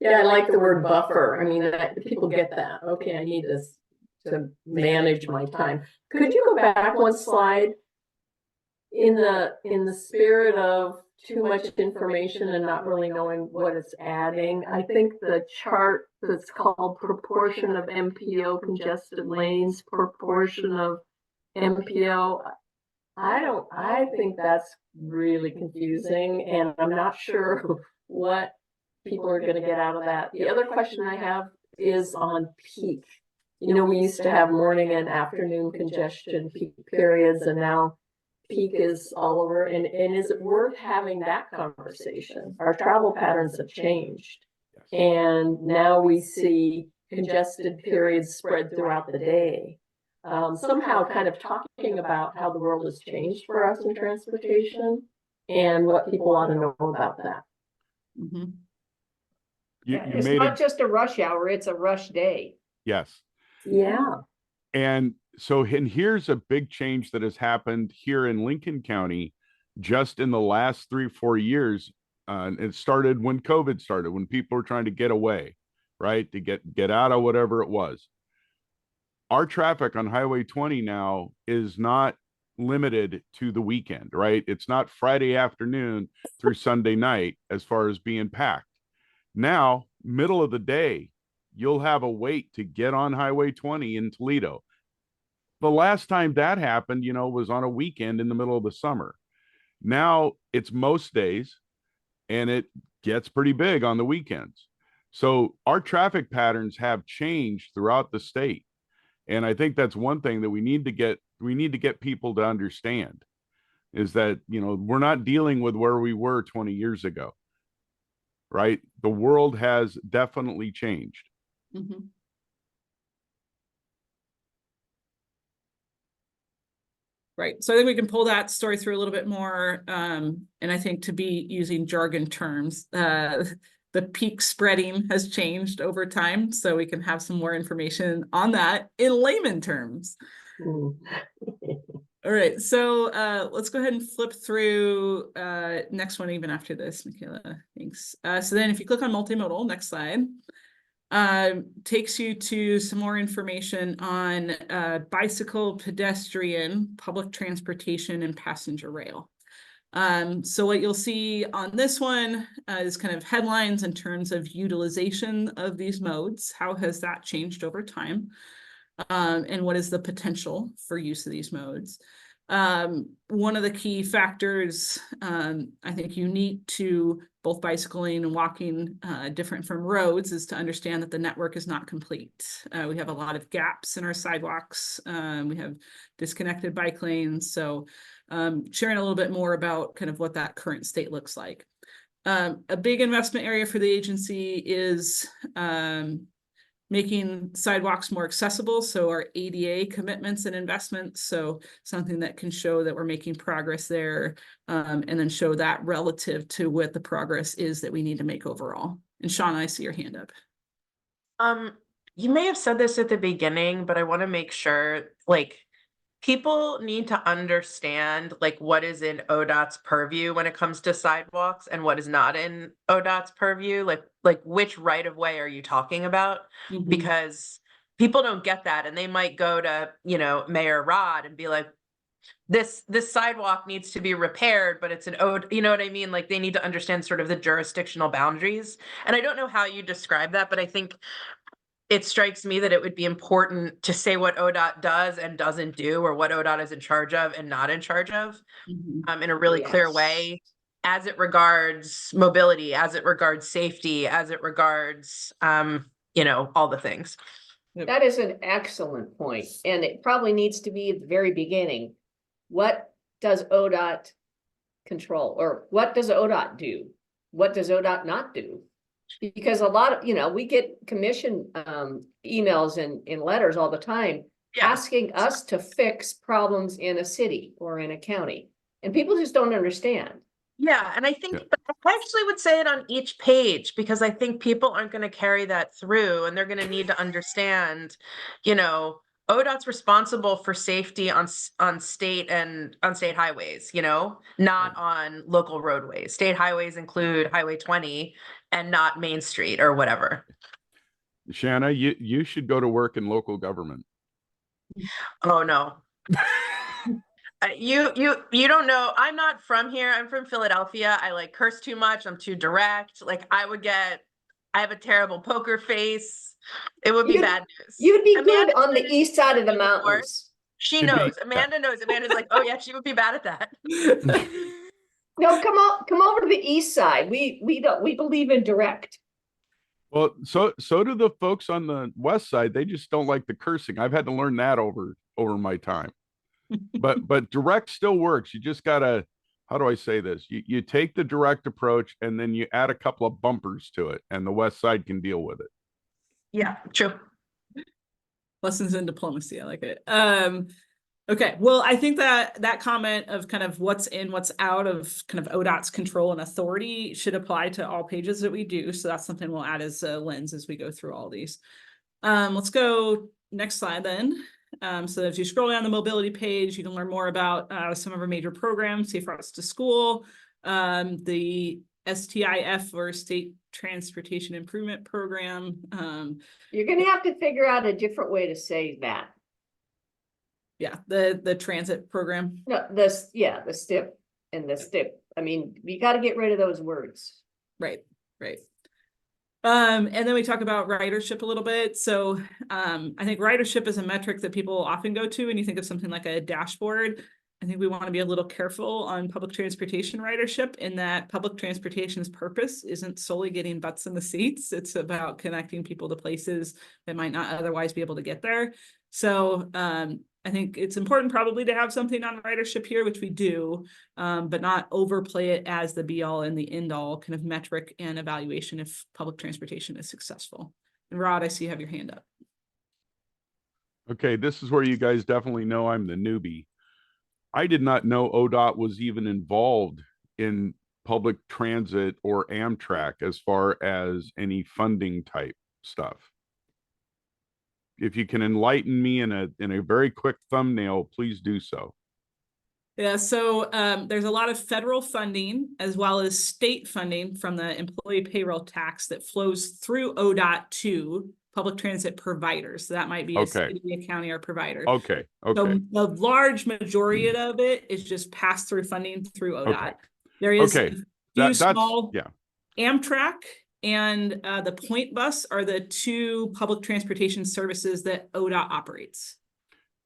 Speaker 5: Yeah, I like the word buffer. I mean, people get that. Okay, I need this to manage my time. Could you go back one slide? In the spirit of too much information and not really knowing what it's adding, I think the chart that's called proportion of MPO congested lanes, proportion of MPO, I think that's really confusing, and I'm not sure what people are going to get out of that. The other question I have is on peak. You know, we used to have morning and afternoon congestion peak periods, and now peak is all over. And is it worth having that conversation? Our travel patterns have changed, and now we see congested periods spread throughout the day. Somehow kind of talking about how the world has changed for us in transportation and what people want to know about that.
Speaker 1: It's not just a rush hour, it's a rush day.
Speaker 10: Yes.
Speaker 5: Yeah.
Speaker 10: And so, and here's a big change that has happened here in Lincoln County just in the last 3 or 4 years. It started when COVID started, when people were trying to get away, right? To get out of whatever it was. our traffic on Highway 20 now is not limited to the weekend, right? It's not Friday afternoon through Sunday night as far as being packed. Now, middle of the day, you'll have a wait to get on Highway 20 in Toledo. The last time that happened, was on a weekend in the middle of the summer. Now it's most days, and it gets pretty big on the weekends. So our traffic patterns have changed throughout the state. And I think that's one thing that we need to get people to understand, is that, we're not dealing with where we were 20 years ago, right? The world has definitely changed.
Speaker 4: Mhm. Right. So I think we can pull that story through a little bit more. And I think to be using jargon terms, the peak spreading has changed over time. So we can have some more information on that in layman terms.
Speaker 5: Mm.
Speaker 4: All right. So let's go ahead and flip through next one even after this, Michaela. Thanks. So then if you click on multimodal, next slide. Takes you to some more information on bicycle, pedestrian, public transportation, and passenger rail. So what you'll see on this one is kind of headlines in terms of utilization of these modes. How has that changed over time? And what is the potential for use of these modes? One of the key factors, I think unique to both bicycling and walking, different from roads, is to understand that the network is not complete. We have a lot of gaps in our sidewalks. We have disconnected bike lanes. So sharing a little bit more about kind of what that current state looks like. A big investment area for the agency is making sidewalks more accessible. So our ADA commitments and investments. So something that can show that we're making progress there, and then show that relative to what the progress is that we need to make overall. And Shauna, I see your hand up.
Speaker 6: You may have said this at the beginning, but I want to make sure, people need to understand what is in ODOT's purview when it comes to sidewalks and what is not in ODOT's purview. Like which right of way are you talking about?
Speaker 4: Mhm.
Speaker 6: Because people don't get that, and they might go to, Mayor Rod and be like, this sidewalk needs to be repaired, but it's you know what I mean? Like they need to understand sort of the jurisdictional boundaries. And I don't know how you describe that, but I think it strikes me that it would be important to say what ODOT does and doesn't do, or what ODOT is in charge of and not in charge of,
Speaker 4: Mhm.
Speaker 6: in a really clear
Speaker 1: Yes.
Speaker 6: way, as it regards mobility, as it regards safety, as it regards, all the things.
Speaker 1: That is an excellent point, and it probably needs to be at the very beginning. What does ODOT control, or what does ODOT do? What does ODOT not do? Because a lot of, we get commission emails and letters all the time
Speaker 6: Yeah.
Speaker 1: asking us to fix problems in a city or in a county, and people just don't understand.
Speaker 6: Yeah, and I think
Speaker 10: Yeah.
Speaker 6: I actually would say it on each page, because I think people aren't going to carry that through, and they're going to need to understand, ODOT's responsible for safety on state highways, not on local roadways. State highways include Highway 20 and not Main Street or whatever.
Speaker 10: Shanna, you should go to work in local government.
Speaker 6: Oh no. You don't know. I'm not from here. I'm from Philadelphia. I curse too much. I'm too direct. I have a terrible poker face. It would be bad news.
Speaker 1: You'd be
Speaker 6: Amanda
Speaker 1: good on the east side of the
Speaker 6: before.
Speaker 1: mountains.
Speaker 6: She
Speaker 10: Should be-
Speaker 6: knows. Amanda knows. Amanda's like, oh yeah, she would be bad at that.
Speaker 1: No, come over to the east side. We believe in direct.
Speaker 10: Well, so do the folks on the west side. They just don't like the cursing. I've had to learn that over my time. But direct still works. You just gotta, how do I say this? You take the direct approach, and then you add a couple of bumpers to it, and the west side can deal with it.
Speaker 6: Yeah, true.
Speaker 4: Lessons in diplomacy. I like it. Okay, well, I think that comment of kind of what's in, what's out of kind of ODOT's control and authority should apply to all pages that we do. So that's something we'll add as a lens as we go through all these. Let's go next slide then. So if you scroll down the mobility page, you can learn more about some of our major programs, Safe Routes to School, the STIF, or State Transportation Improvement Program.
Speaker 1: You're gonna have to figure out a different way to say that.
Speaker 4: Yeah, the transit program.
Speaker 1: No, this, yeah, the STIP and the STIP. I mean, you got to get rid of those words.
Speaker 4: Right, right. And then we talk about ridership a little bit. So I think ridership is a metric that people often go to when you think of something like a dashboard. I think we want to be a little careful on public transportation ridership in that public transportation's purpose isn't solely getting butts in the seats. It's about connecting people to places that might not otherwise be able to get there. So I think it's important probably to have something on ridership here, which we do, but not overplay it as the be all and the end all kind of metric and evaluation if public transportation is successful. And Rod, I see you have your hand up.
Speaker 10: Okay, this is where you guys definitely know I'm the newbie. I did not know ODOT was even involved in public transit or Amtrak as far as any funding type stuff. If you can enlighten me in a very quick thumbnail, please do so.
Speaker 4: Yeah, so there's a lot of federal funding as well as state funding from the employee payroll tax that flows through ODOT to public transit providers. So that might be a
Speaker 10: Okay.
Speaker 4: city, a county, or provider.
Speaker 10: Okay,
Speaker 4: So
Speaker 10: okay,
Speaker 4: the large majority of it is just pass through funding through ODOT.
Speaker 10: okay.
Speaker 4: There is
Speaker 10: Okay,
Speaker 4: a few
Speaker 10: that's,
Speaker 4: small
Speaker 10: yeah,
Speaker 4: Amtrak and the Point Bus are the two public transportation services that ODOT operates.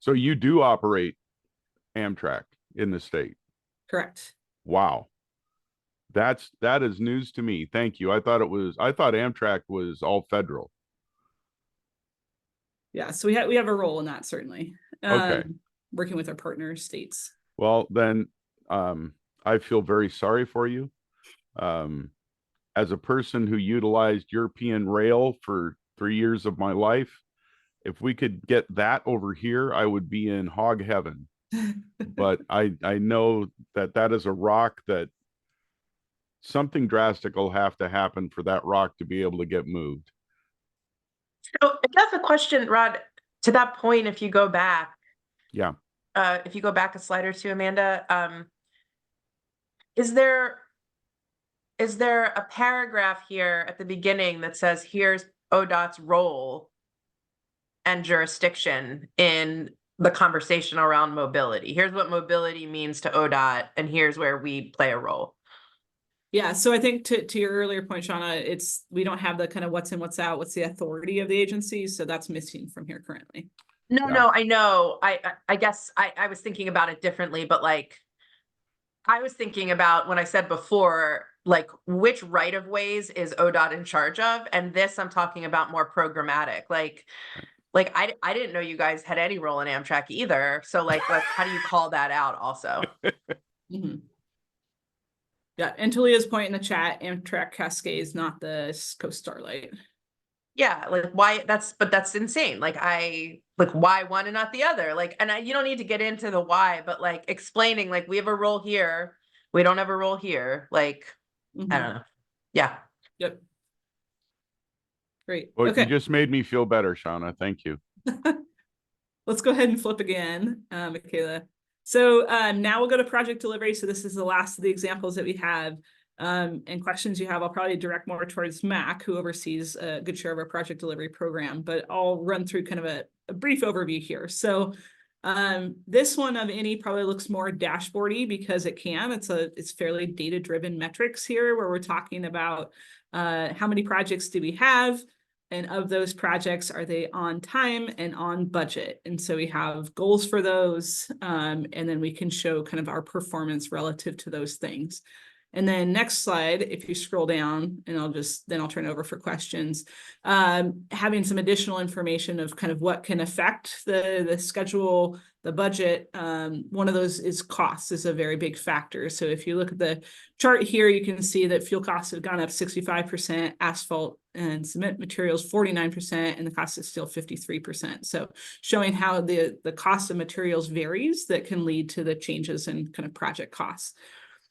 Speaker 10: so you do operate Amtrak in the state.
Speaker 4: Correct.
Speaker 10: Wow. That is news to me. Thank you. I thought Amtrak was all federal.
Speaker 4: Yeah, so we have a role in that, certainly.
Speaker 10: Okay.
Speaker 4: Working with our partner states.
Speaker 10: Well, then I feel very sorry for you. As a person who utilized European rail for 3 years of my life, if we could get that over here, I would be in hog heaven. But I know that is a rock that something drastic will have to happen for that rock to be able to get moved.
Speaker 6: So I guess a question, Rod, to that point, if you go back,
Speaker 10: Yeah.
Speaker 6: if you go back a slide or two, Amanda, is there a paragraph here at the beginning that says, here's ODOT's role and jurisdiction in the conversation around mobility? Here's what mobility means to ODOT, and here's where we play a role.
Speaker 4: Yeah, so I think to your earlier point, Shauna, we don't have the kind of what's in, what's out, what's the authority of the agency, so that's missing from here currently.
Speaker 6: No, I know. I guess I was thinking about it differently, but like I was thinking about when I said before, like which right of ways is ODOT in charge of, and this I'm talking about more programmatic. Like I didn't know you guys had any role in Amtrak either. So like how do you call that out also?
Speaker 4: Mm-hmm. Yeah, and to Leah's point in the chat, Amtrak Cascades, not the Coast Starlight.
Speaker 6: Yeah, like why that's insane. Like why one and not the other? Like, and you don't need to get into the why, but like explaining like we have a role here, we don't have a role here. Like,
Speaker 4: Mm-hmm.
Speaker 6: I don't know. Yeah.
Speaker 4: Yep. Great.
Speaker 10: Well,
Speaker 4: Okay.
Speaker 10: you just made me feel better, Shauna. Thank you.
Speaker 4: Let's go ahead and flip again, Michaela. So now we'll go to project delivery. So this is the last of the examples that we have. And questions you have, I'll probably direct more towards Mac, who oversees a good share of our project delivery program, but I'll run through kind of a brief overview here. So this one of any probably looks more dashboardy because it can. It's fairly data-driven metrics here where we're talking about how many projects do we have, and of those projects, are they on time and on budget? And so we have goals for those, and then we can show kind of our performance relative to those things. And then next slide, if you scroll down, and I'll turn it over for questions, having some additional information of kind of what can affect the schedule, the budget. One of those is costs is a very big factor. So if you look at the chart here, you can see that fuel costs have gone up 65%, asphalt and cement materials 49%, and the cost is still 53%. So showing how the cost of materials varies that can lead to the changes in kind of project costs.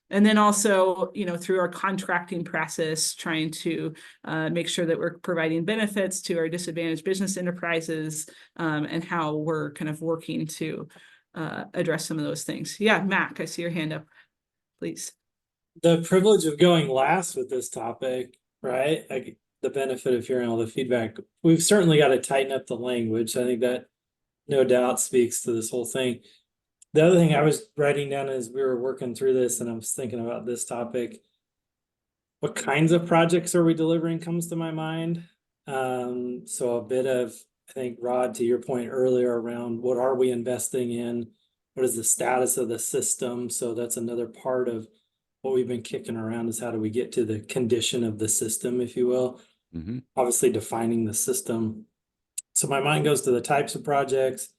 Speaker 4: And then also, through our contracting process, trying to make sure that we're providing benefits to our disadvantaged business enterprises, and how we're kind of working to address some of those things. Yeah, Mac, I see your hand up, please.
Speaker 7: The privilege of going last with this topic, right? The benefit of hearing all the feedback. We've certainly got to tighten up the language. I think that no doubt speaks to this whole thing. The other thing I was writing down as we were working through this, and I was thinking about this topic, what kinds of projects are we delivering comes to my mind. So a bit of, I think, Rod, to your point earlier around what are we investing in? What is the status of the system? So that's another part of what we've been kicking around, is how do we get to the condition of the system, if you will. Obviously defining the system. So my mind goes to the types of projects.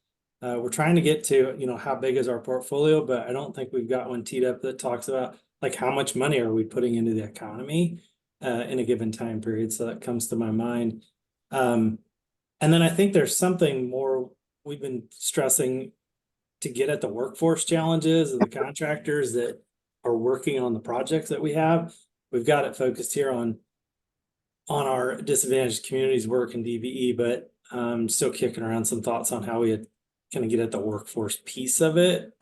Speaker 7: We're trying to get to, you know, how big is our portfolio, but I don't think we've got one teed up that talks about like how much money are we putting into the economy in a given time period. So that comes to my mind. And then I think there's something more we've been stressing to get at the workforce challenges of the contractors that are working on the projects that we have. We've got it focused here on our disadvantaged communities work in DBE, but still kicking around some thoughts on how we had kind of get at the workforce piece of it,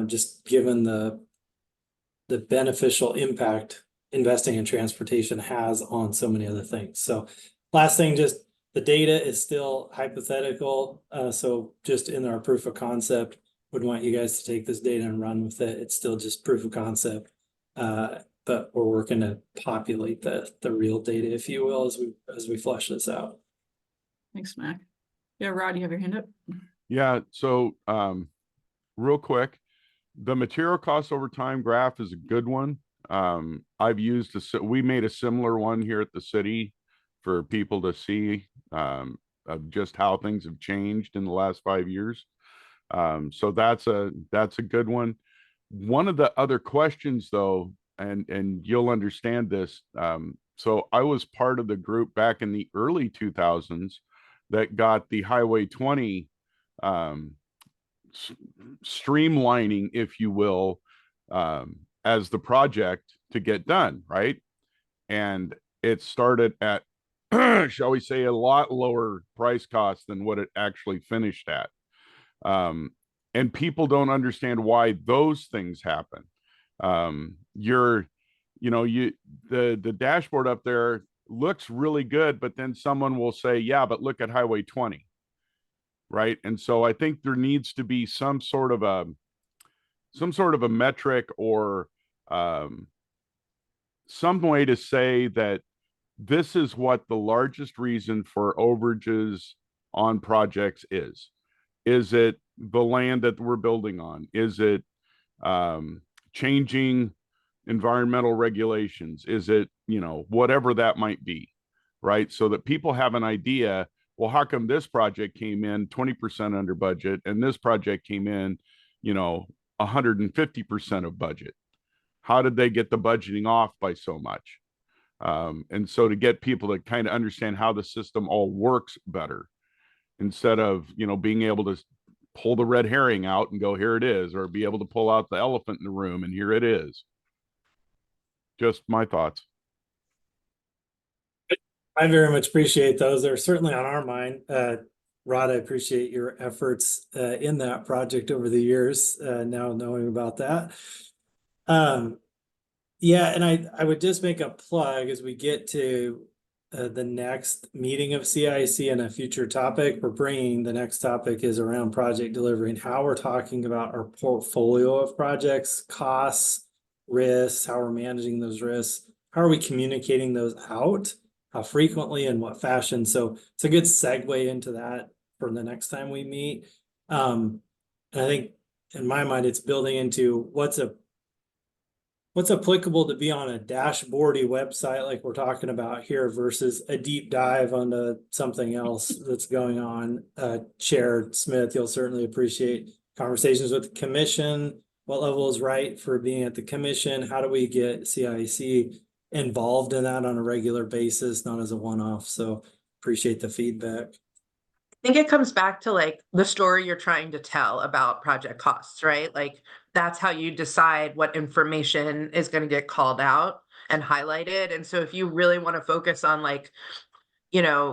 Speaker 7: just given the beneficial impact investing in transportation has on so many other things. So last thing, just the data is still hypothetical. So just in our proof of concept, would want you guys to take this data and run with it. It's still just proof of concept. But we're working to populate the real data, if you will, as we flesh this out.
Speaker 4: Thanks, Mac. Yeah, Rod, you have your hand up.
Speaker 10: Yeah, so real quick, the material cost over time graph is a good one. I've used we made a similar one here at the city for people to see of just how things have changed in the last 5 years. So that's a good one. One of the other questions though, and you'll understand this. So I was part of the group back in the early 2000s that got the Highway 20 streamlining, if you will, as the project to get done, right? And it started at, shall we say, a lot lower price cost than what it actually finished at. And people don't understand why those things happen. The dashboard up there looks really good, but then someone will say, yeah, but look at Highway 20. Right. And so I think there needs to be some sort of a metric or some way to say that this is what the largest reason for overages on projects is. Is it the land that we're building on? Is it changing environmental regulations? Is it, whatever that might be, right? So that people have an idea, well, how come this project came in 20% under budget and this project came in, 150% of budget? How did they get the budgeting off by so much? And so to get people to kind of understand how the system all works better, instead of, being able to pull the red herring out and go, here it is, or be able to pull out the elephant in the room and here it is. Just my thoughts.
Speaker 7: I very much appreciate those. They're certainly on our mind. Rod, I appreciate your efforts in that project over the years, now knowing about that. Yeah, and I would just make a plug as we get to the next meeting of CIAC and a future topic. We're bringing the next topic is around project delivery and how we're talking about our portfolio of projects, costs, risks, how we're managing those risks, how are we communicating those out, how frequently and what fashion. So it's a good segue into that for the next time we meet. And I think in my mind, it's building into what's applicable to be on a dashboardy website like we're talking about here versus a deep dive onto something else that's going on. Chair Smith, you'll certainly appreciate conversations with the commission. What level is right for being at the commission? How do we get CIAC involved in that on a regular basis, not as a one-off? So appreciate the feedback.
Speaker 6: I think it comes back to like the story you're trying to tell about project costs, right? Like that's how you decide what information is going to get called out and highlighted. And so if you really want to focus on like,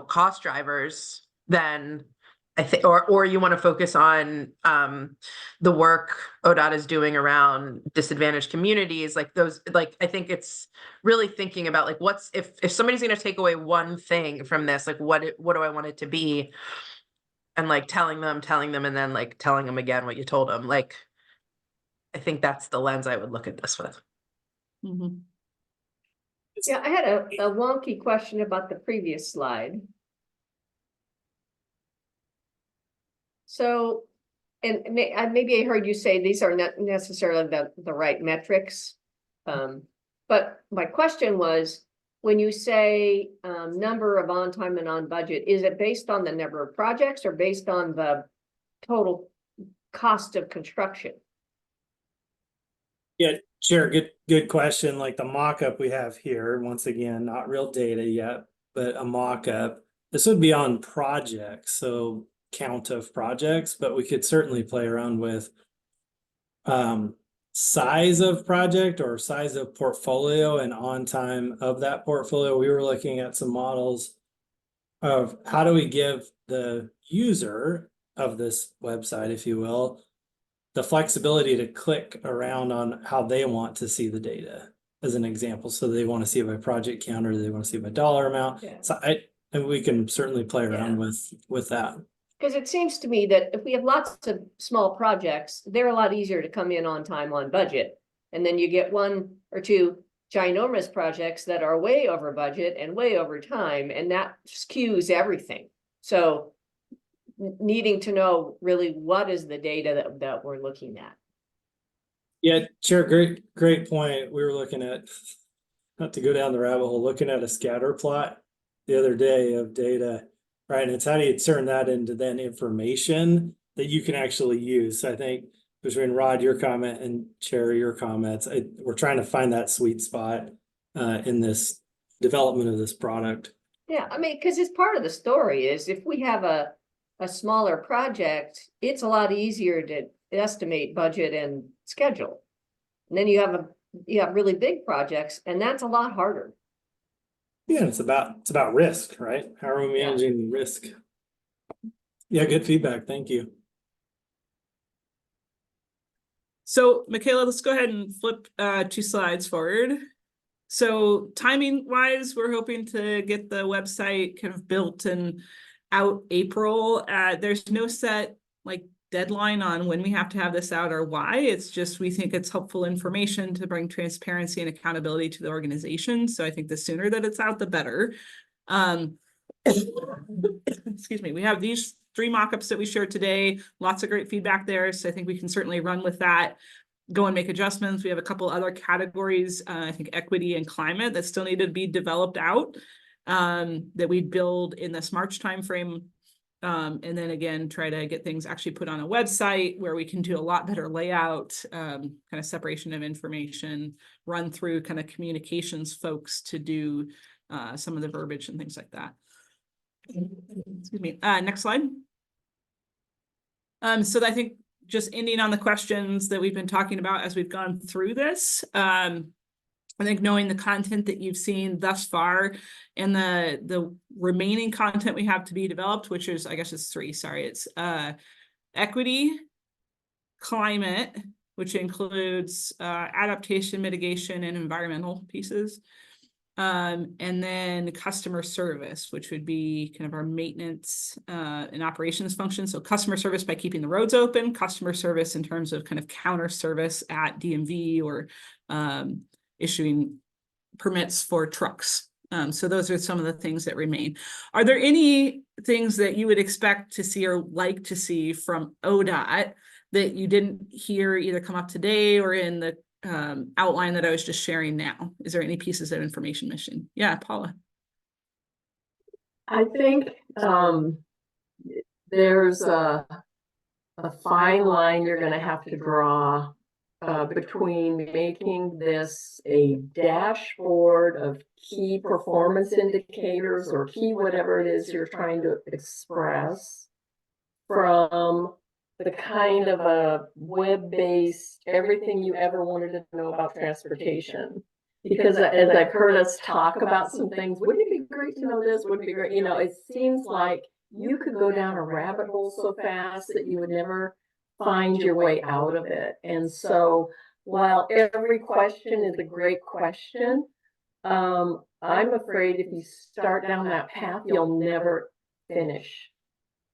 Speaker 6: cost drivers, then I think, or you want to focus on the work ODOT is doing around disadvantaged communities, like those, like, I think it's really thinking about like, what's, if somebody's going to take away one thing from this, like what do I want it to be? and like telling them, and then like telling them again what you told them. Like, I think that's the lens I would look at this with.
Speaker 4: Mhm.
Speaker 1: Yeah, I had a wonky question about the previous slide. So, and maybe I heard you say these are not necessarily the right metrics. But my question was, when you say number of on time and on budget, is it based on the number of projects or based on the total cost of construction?
Speaker 7: Yeah, sure. Good question. Like the mock-up we have here, once again, not real data yet, but a mock-up. This would be on projects, so count of projects, but we could certainly play around with size of project or size of portfolio and on time of that portfolio. We were looking at some models of how do we give the user of this website, if you will, the flexibility to click around on how they want to see the data as an example. So they want to see it by project count or they want to see it by dollar amount.
Speaker 1: Yeah.
Speaker 7: So and we can certainly play around with that.
Speaker 1: Because it seems to me that if we have lots of small projects, they're a lot easier to come in on time, on budget. And then you get one or two ginormous projects that are way over budget and way over time, and that skews everything. So needing to know really what is the data that we're looking at.
Speaker 7: Yeah, sure. Great point. We were looking at, not to go down the rabbit hole, looking at a scatter plot the other day of data, right? And it's how do you turn that into then information that you can actually use. So I think between Rod, your comment, and Cherry, your comments, we're trying to find that sweet spot in this development of this product.
Speaker 1: Yeah, I mean, because it's part of the story is if we have a smaller project, it's a lot easier to estimate budget and schedule. And then you have really big projects, and that's a lot harder.
Speaker 7: Yeah, it's about risk, right? How are we managing risk? Yeah, good feedback. Thank you.
Speaker 4: So Michaela, let's go ahead and flip 2 slides forward. So timing wise, we're hoping to get the website kind of built and out April. There's no set like deadline on when we have to have this out or why. It's just we think it's helpful information to bring transparency and accountability to the organization. So I think the sooner that it's out, the better. Excuse me. We have these 3 mock-ups that we shared today. Lots of great feedback there. So I think we can certainly run with that. Go and make adjustments. We have a couple other categories, I think equity and climate that still need to be developed out that we build in this March timeframe. And then again, try to get things actually put on a website where we can do a lot better layout, kind of separation of information, run through kind of communications folks to do some of the verbiage and things like that. Excuse me. Next slide. So I think just ending on the questions that we've been talking about as we've gone through this. I think knowing the content that you've seen thus far and the remaining content we have to be developed, which is, I guess it's 3, sorry, it's equity, climate, which includes adaptation, mitigation, and environmental pieces. And then customer service, which would be kind of our maintenance and operations function. So customer service by keeping the roads open, customer service in terms of kind of counter service at DMV or issuing permits for trucks. So those are some of the things that remain. Are there any things that you would expect to see or like to see from ODOT that you didn't hear either come up today or in the outline that I was just sharing now? Is there any pieces of information missing? Yeah, Paula.
Speaker 5: I think there's a fine line you're going to have to draw between making this a dashboard of key performance indicators or key whatever it is you're trying to express from the kind of a web-based everything you ever wanted to know about transportation. Because as I've heard us talk about some things, wouldn't it be great to know this? Wouldn't it be great? You know, it seems like you could go down a rabbit hole so fast that you would never find your way out of it. And so while every question is a great question, I'm afraid if you start down that path, you'll never finish.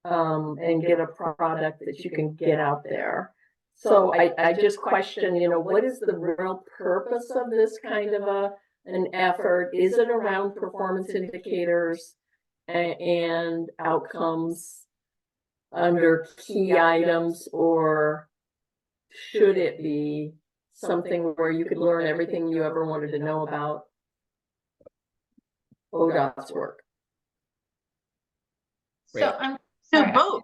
Speaker 5: and get a product that you can get out there. So I just question, you know, what is the real purpose of this kind of an effort? Is it around performance indicators and outcomes under key items, or should it be something where you could learn everything you ever wanted to know about ODOT's work?
Speaker 3: So I'm
Speaker 6: So
Speaker 3: sorry,
Speaker 6: both.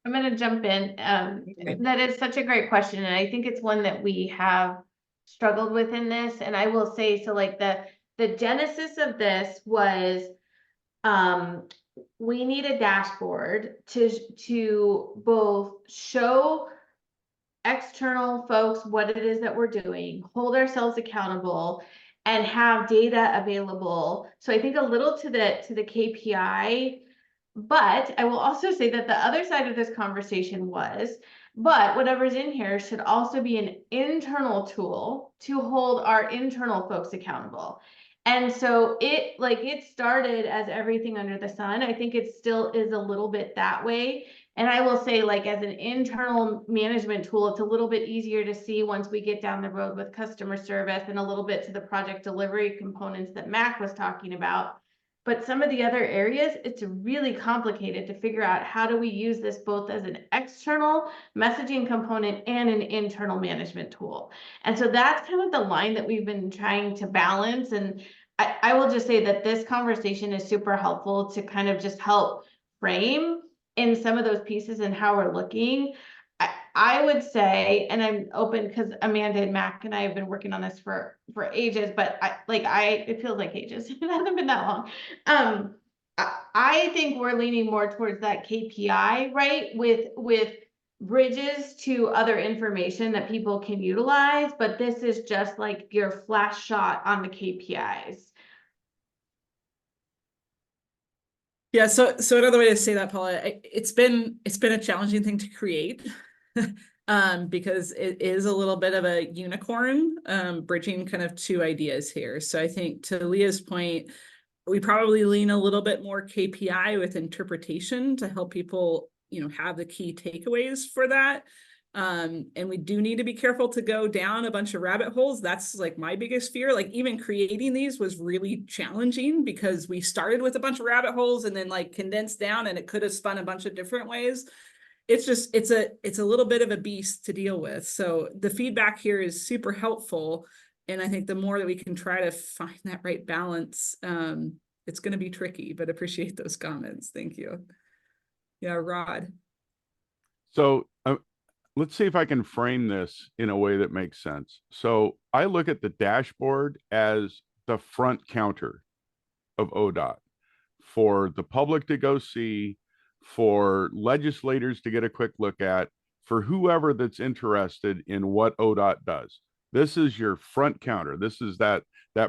Speaker 3: I'm going to jump in. That is such a great question, and I think it's one that we have struggled with in this. And I will say, so like the genesis of this was, we need a dashboard to both show external folks what it is that we're doing, hold ourselves accountable, and have data available. So I think a little to the KPI. But I will also say that the other side of this conversation was, but whatever's in here should also be an internal tool to hold our internal folks accountable. And so it started as everything under the sun. I think it still is a little bit that way. And I will say, like, as an internal management tool, it's a little bit easier to see once we get down the road with customer service and a little bit to the project delivery components that Mac was talking about. But some of the other areas, it's really complicated to figure out how do we use this both as an external messaging component and an internal management tool. And so that's kind of the line that we've been trying to balance. And I will just say that this conversation is super helpful to kind of just help frame in some of those pieces and how we're looking. I would say, and I'm open because Amanda and Mac and I have been working on this for ages, but it feels like ages. It hasn't been that long. I think we're leaning more towards that KPI, right? With bridges to other information that people can utilize, but this is just like your flash shot on the KPIs.
Speaker 4: Yeah, so another way to say that, Paula, it's been a challenging thing to create. Because it is a little bit of a unicorn, bridging kind of two ideas here. So I think to Leah's point, we probably lean a little bit more KPI with interpretation to help people, you know, have the key takeaways for that. And we do need to be careful to go down a bunch of rabbit holes. That's like my biggest fear. Like even creating these was really challenging because we started with a bunch of rabbit holes and then like condensed down, and it could have spun a bunch of different ways. It's just, it's a little bit of a beast to deal with. So the feedback here is super helpful. And I think the more that we can try to find that right balance, it's going to be tricky, but appreciate those comments. Thank you. Yeah, Rod.
Speaker 10: So let's see if I can frame this in a way that makes sense. So I look at the dashboard as the front counter of ODOT for the public to go see, for legislators to get a quick look at, for whoever that's interested in what ODOT does. This is your front counter. This is that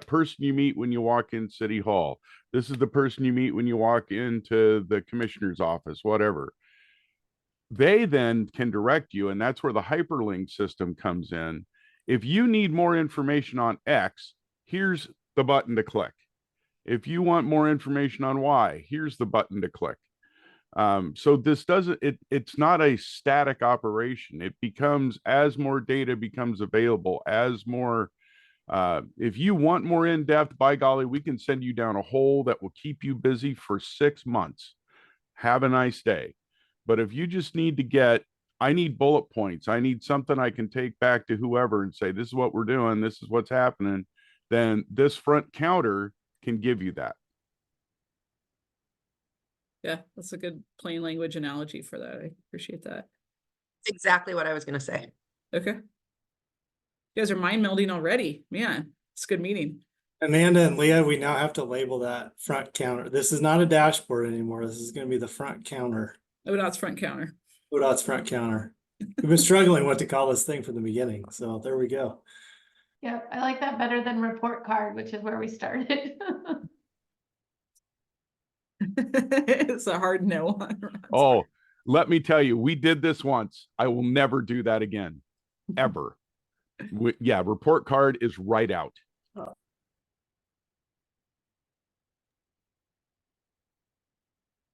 Speaker 10: person you meet when you walk in City Hall. This is the person you meet when you walk into the commissioner's office, whatever. They then can direct you, and that's where the hyperlink system comes in. If you need more information on X, here's the button to click. If you want more information on Y, here's the button to click. So this doesn't, it's not a static operation. It becomes, as more data becomes available, as more, if you want more in-depth, by golly, we can send you down a hole that will keep you busy for 6 months. Have a nice day. But if you just need to get, I need bullet points, I need something I can take back to whoever and say, this is what we're doing, this is what's happening, then this front counter can give you that.
Speaker 4: Yeah, that's a good plain language analogy for that. I appreciate that.
Speaker 6: That's exactly what I was going to say.
Speaker 4: Okay. You guys are mind melding already. Man, it's a good meeting.
Speaker 7: Amanda and Leah, we now have to label that front counter. This is not a dashboard anymore. This is going to be the front counter.
Speaker 4: ODOT's front counter.
Speaker 7: ODOT's front counter. We've been struggling what to call this thing from the beginning. So there we go.
Speaker 3: Yeah, I like that better than report card, which is where we started.
Speaker 4: It's a hard no on.
Speaker 10: Oh, let me tell you, we did this once. I will never do that again, ever. Yeah, report card is right out.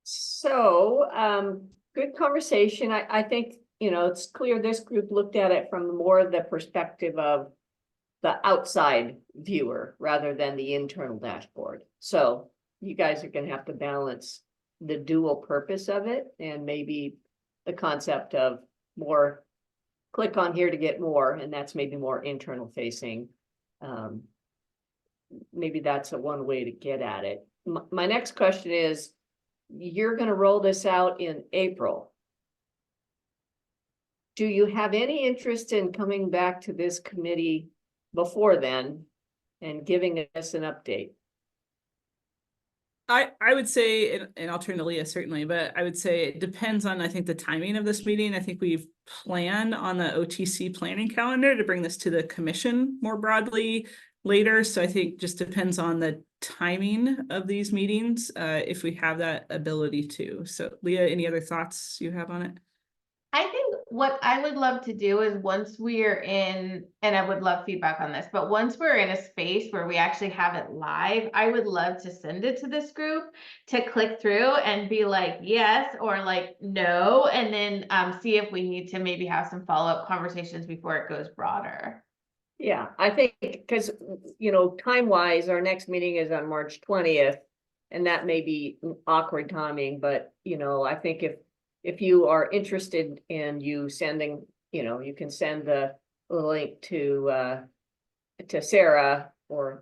Speaker 1: So good conversation. I think, you know, it's clear this group looked at it from more the perspective of the outside viewer rather than the internal dashboard. So you guys are gonna have to balance the dual purpose of it and maybe the concept of more click on here to get more, and that's maybe more internal facing. Maybe that's a one way to get at it. My next question is, you're gonna roll this out in April. Do you have any interest in coming back to this committee before then and giving us an update?
Speaker 4: I would say, and I'll turn to Leah certainly, but I would say it depends on, I think, the timing of this meeting. I think we've planned on the OTC planning calendar to bring this to the commission more broadly later. So I think just depends on the timing of these meetings, if we have that ability to. So Leah, any other thoughts you have on it?
Speaker 3: I think what I would love to do is once we're in, and I would love feedback on this, but once we're in a space where we actually have it live, I would love to send it to this group to click through and be like, yes, or like, no, and then see if we need to maybe have some follow-up conversations before it goes broader.
Speaker 1: Yeah, I think, because, you know, time-wise, our next meeting is on March 20th, and that may be awkward timing, but, you know, I think if you are interested in you sending, you know, you can send the link to Sarah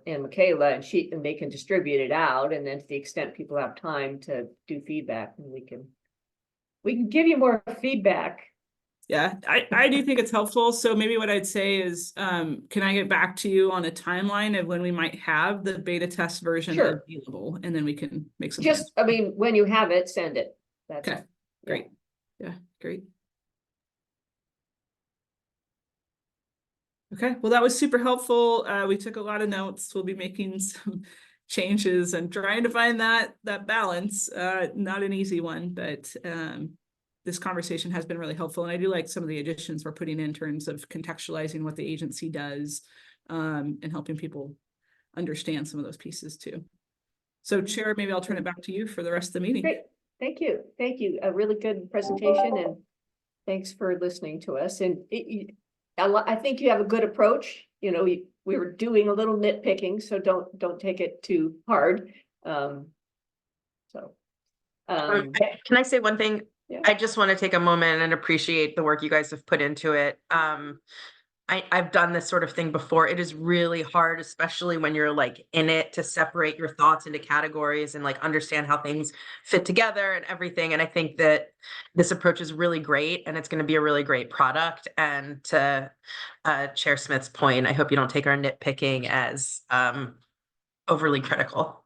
Speaker 1: and Michaela, and they can distribute it out, and then to the extent people have time to do feedback, and we can give you more feedback.
Speaker 4: Yeah, I do think it's helpful. So maybe what I'd say is, can I get back to you on a timeline of when we might have the beta test version
Speaker 1: Sure.
Speaker 4: available, and then we can make some
Speaker 1: Just, I mean, when you have it, send it. That's
Speaker 4: Okay,
Speaker 1: all.
Speaker 4: great. Yeah, great. Okay, well, that was super helpful. We took a lot of notes. We'll be making some changes and trying to find that balance. Not an easy one, but this conversation has been really helpful. And I do like some of the additions we're putting in terms of contextualizing what the agency does, and helping people understand some of those pieces too. So Chair, maybe I'll turn it back to you for the rest of the meeting.
Speaker 1: Great, thank you, thank you. A really good presentation, and thanks for listening to us. And I think you have a good approach. You know, we were doing a little nitpicking, so don't take it too hard.
Speaker 6: Can I say one thing?
Speaker 1: Yeah.
Speaker 6: I just want to take a moment and appreciate the work you guys have put into it. I've done this sort of thing before. It is really hard, especially when you're like in it, to separate your thoughts into categories and like understand how things fit together and everything. And I think that this approach is really great, and it's going to be a really great product. And to Chair Smith's point, I hope you don't take our nitpicking as overly critical.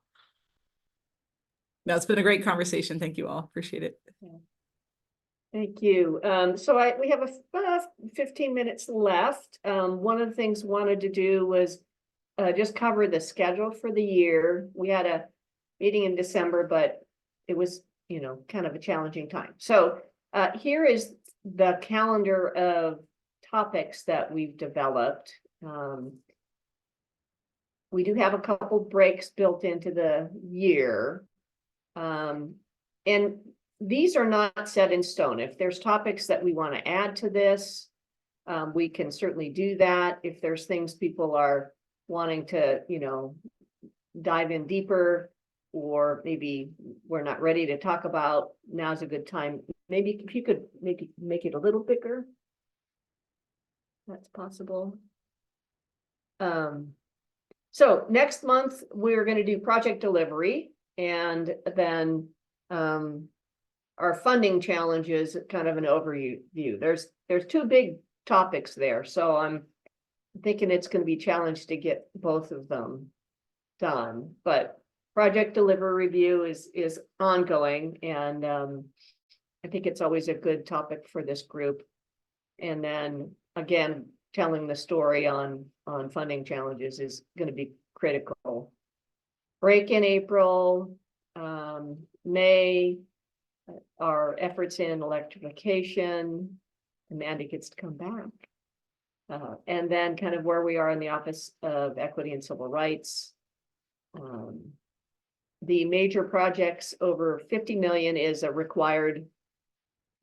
Speaker 4: No, it's been a great conversation. Thank you all. Appreciate it.
Speaker 1: Thank you. So we have 15 minutes left. One of the things wanted to do was just cover the schedule for the year. We had a meeting in December, but it was, you know, kind of a challenging time. So here is the calendar of topics that we've developed. We do have a couple breaks built into the year. And these are not set in stone. If there's topics that we want to add to this, we can certainly do that. If there's things people are wanting to, you know, dive in deeper, or maybe we're not ready to talk about, now's a good time. Maybe if you could maybe make it a little bigger. That's possible. So next month, we're going to do project delivery, and then our funding challenges, kind of an overview. There's two big topics there, so I'm thinking it's going to be challenged to get both of them done. But project delivery review is ongoing, and I think it's always a good topic for this group. And then again, telling the story on funding challenges is going to be critical. Break in April, May. Our efforts in electrification. Amanda gets to come back. And then kind of where we are in the Office of Equity and Civil Rights. The major projects over 50 million is a required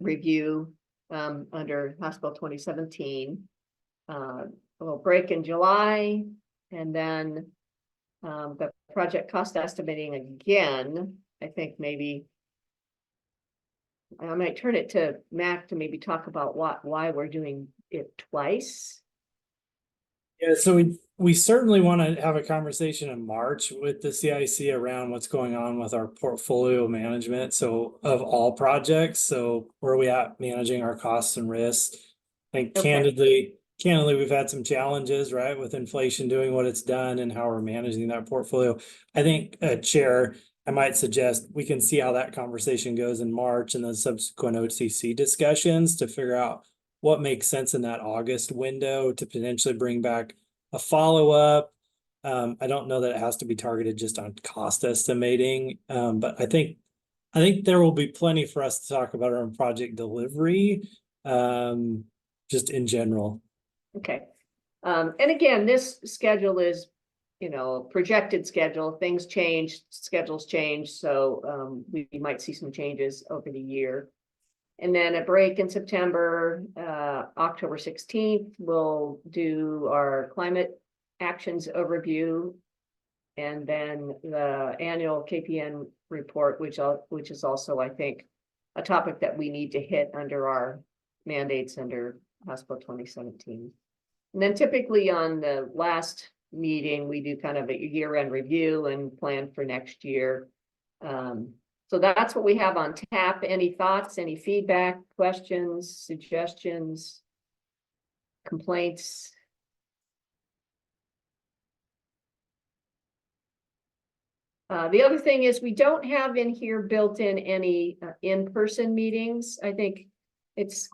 Speaker 1: review under House Bill 2017. A little break in July, and then the project cost estimating again. I think maybe I might turn it to Mac to maybe talk about why we're doing it twice.
Speaker 7: Yeah, so we certainly want to have a conversation in March with the CIAC around what's going on with our portfolio management. So of all projects, so where are we at managing our costs and risks? I think
Speaker 1: Okay.
Speaker 7: candidly, we've had some challenges, right, with inflation doing what it's done and how we're managing that portfolio. I think, Chair, I might suggest we can see how that conversation goes in March and then subsequent OTC discussions to figure out what makes sense in that August window to potentially bring back a follow-up. I don't know that it has to be targeted just on cost estimating, but I think there will be plenty for us to talk about on project delivery, just in general.
Speaker 1: Okay. And again, this schedule is, projected schedule. Things change, schedules change, so we might see some changes over the year. And then a break in September, October 16th, we'll do our climate actions overview. And then the annual KPN report, which is also, I think, a topic that we need to hit under our mandates under House Bill 2017. And then typically on the last meeting, we do kind of a year-end review and plan for next year. So that's what we have on tap. Any thoughts, any feedback, questions, suggestions, complaints? The other thing is we don't have in here built in any in-person meetings. I think it's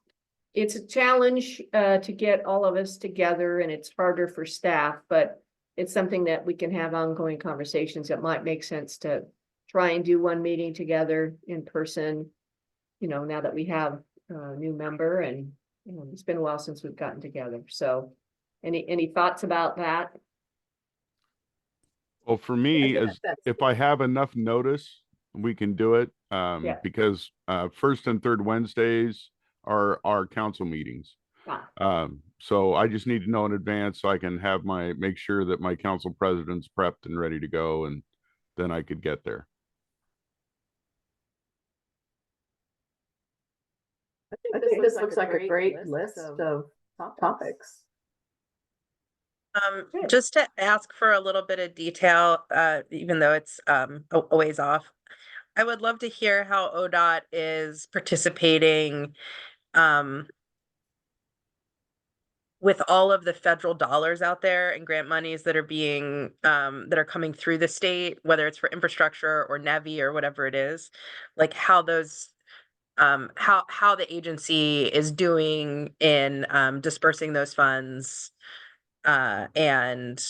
Speaker 1: a challenge to get all of us together, and it's harder for staff, but it's something that we can have ongoing conversations that might make sense to try and do one meeting together in person, now that we have a new member, and it's been a while since we've gotten together. So any thoughts about that?
Speaker 10: Well, for me, as if I have enough notice, we can do it.
Speaker 1: Yeah.
Speaker 10: Because first and third Wednesdays are our council meetings. So I just need to know in advance so I can have make sure that my council president's prepped and ready to go, and then I could get there.
Speaker 5: I think this looks like a great list of topics.
Speaker 6: Just to ask for a little bit of detail, even though it's a ways off, I would love to hear how ODOT is participating with all of the federal dollars out there and grant monies that are being that are coming through the state, whether it's for infrastructure or NEVI or whatever it is, like how those how the agency is doing in dispersing those funds, and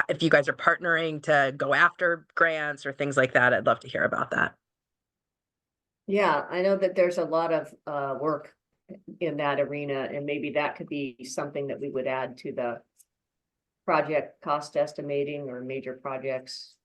Speaker 6: if you guys are partnering to go after grants or things like that. I'd love to hear about that.
Speaker 1: Yeah, I know that there's a lot of work in that arena, and maybe that could be something that we would add to the project cost estimating or major projects,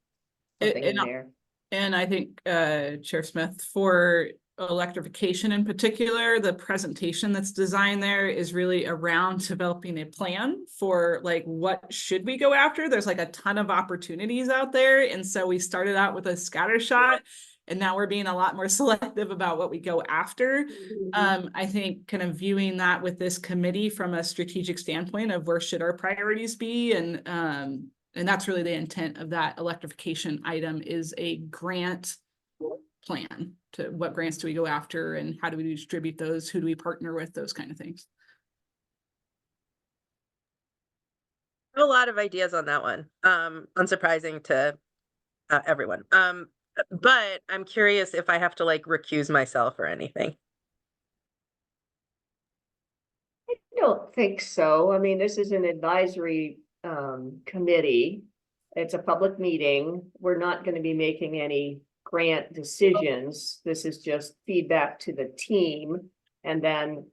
Speaker 1: something in there.
Speaker 4: And I think, Chair Smith, for electrification in particular, the presentation that's designed there is really around developing a plan for like, what should we go after? There's like a ton of opportunities out there. And so we started out with a scatter shot, and now we're being a lot more selective about what we go after. I think kind of viewing that with this committee from a strategic standpoint of where should our priorities be, and that's really the intent of that electrification item, is a grant plan to what grants do we go after and how do we distribute those, who do we partner with, those kind of things.
Speaker 6: I have a lot of ideas on that one, unsurprising to everyone, but I'm curious if I have to like recuse myself or anything.
Speaker 1: I don't think so. I mean, this is an advisory committee. It's a public meeting. We're not going to be making any grant decisions. This is just feedback to the team, and then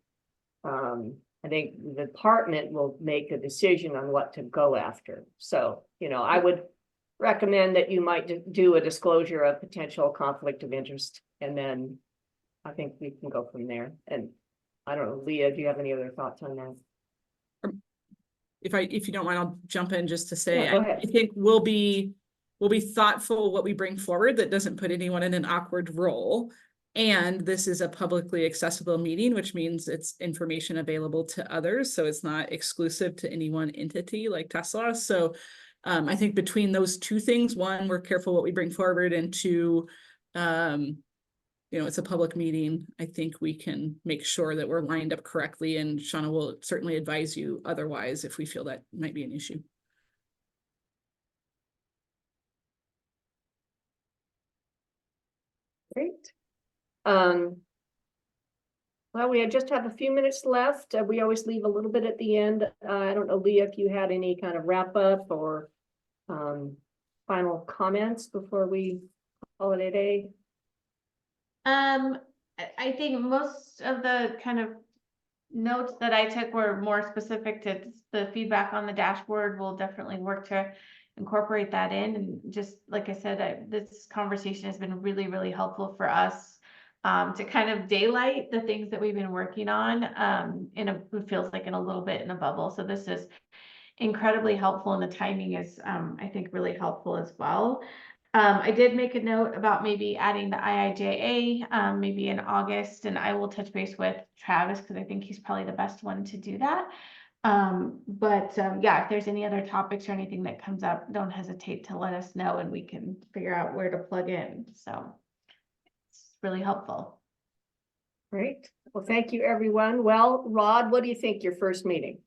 Speaker 1: I think the department will make a decision on what to go after. So, I would recommend that you might do a disclosure of potential conflict of interest, and then I think we can go from there. And I don't know, Leah, do you have any other thoughts on that?
Speaker 4: If you don't mind, I'll jump in just to say,
Speaker 1: Yeah, go
Speaker 4: I
Speaker 1: ahead.
Speaker 4: think we'll be thoughtful what we bring forward that doesn't put anyone in an awkward role. And this is a publicly accessible meeting, which means it's information available to others. So it's not exclusive to any one entity like Tesla. So I think between those two things, one, we're careful what we bring forward, and two, it's a public meeting. I think we can make sure that we're lined up correctly, and Shauna will certainly advise you otherwise if we feel that might be an issue.
Speaker 1: Great. Well, we just have a few minutes left. We always leave a little bit at the end. I don't know, Leah, if you had any kind of wrap up or final comments before we call it a day.
Speaker 3: I think most of the kind of notes that I took were more specific to the feedback on the dashboard. We'll definitely work to incorporate that in. And just like I said, this conversation has been really, really helpful for us to kind of daylight the things that we've been working on it feels like in a little bit in a bubble. So this is incredibly helpful, and the timing is, I think, really helpful as well. I did make a note about maybe adding the IIJA maybe in August, and I will touch base with Travis because I think he's probably the best one to do that. Yeah, if there's any other topics or anything that comes up, don't hesitate to let us know and we can figure out where to plug in. So it's really helpful.
Speaker 1: Great. Well, thank you, everyone. Well, Rod, what do you think your first meeting?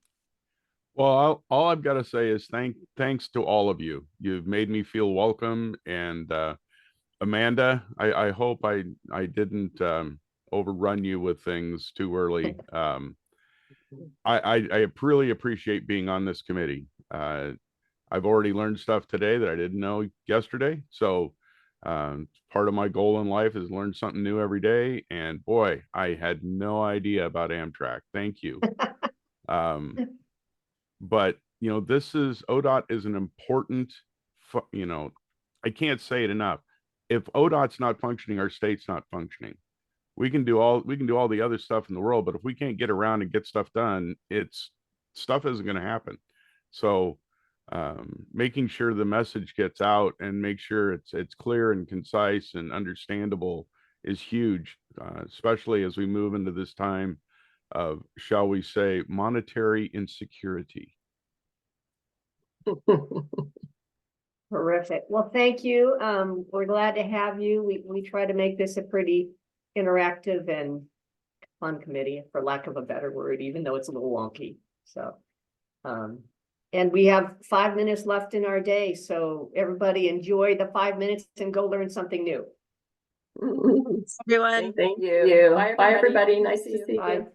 Speaker 10: Well, all I've got to say is thanks to all of you. You've made me feel welcome. And Amanda, I hope I didn't overrun you with things too early. I really appreciate being on this committee. I've already learned stuff today that I didn't know yesterday. So part of my goal in life is learn something new every day. And boy, I had no idea about Amtrak. Thank you. But ODOT is an important, I can't say it enough. If ODOT's not functioning, our state's not functioning. We can do all the other stuff in the world, but if we can't get around and get stuff done, stuff isn't going to happen. So making sure the message gets out and make sure it's clear and concise and understandable is huge, especially as we move into this time of, shall we say, monetary insecurity.
Speaker 1: Terrific. Well, thank you. We're glad to have you. We try to make this a pretty interactive and fun committee, for lack of a better word, even though it's a little wonky. So, and we have 5 minutes left in our day. So everybody enjoy the 5 minutes and go learn something new.
Speaker 6: Everyone.
Speaker 5: Thank you. Bye, everybody. Nice to see you.
Speaker 1: Bye.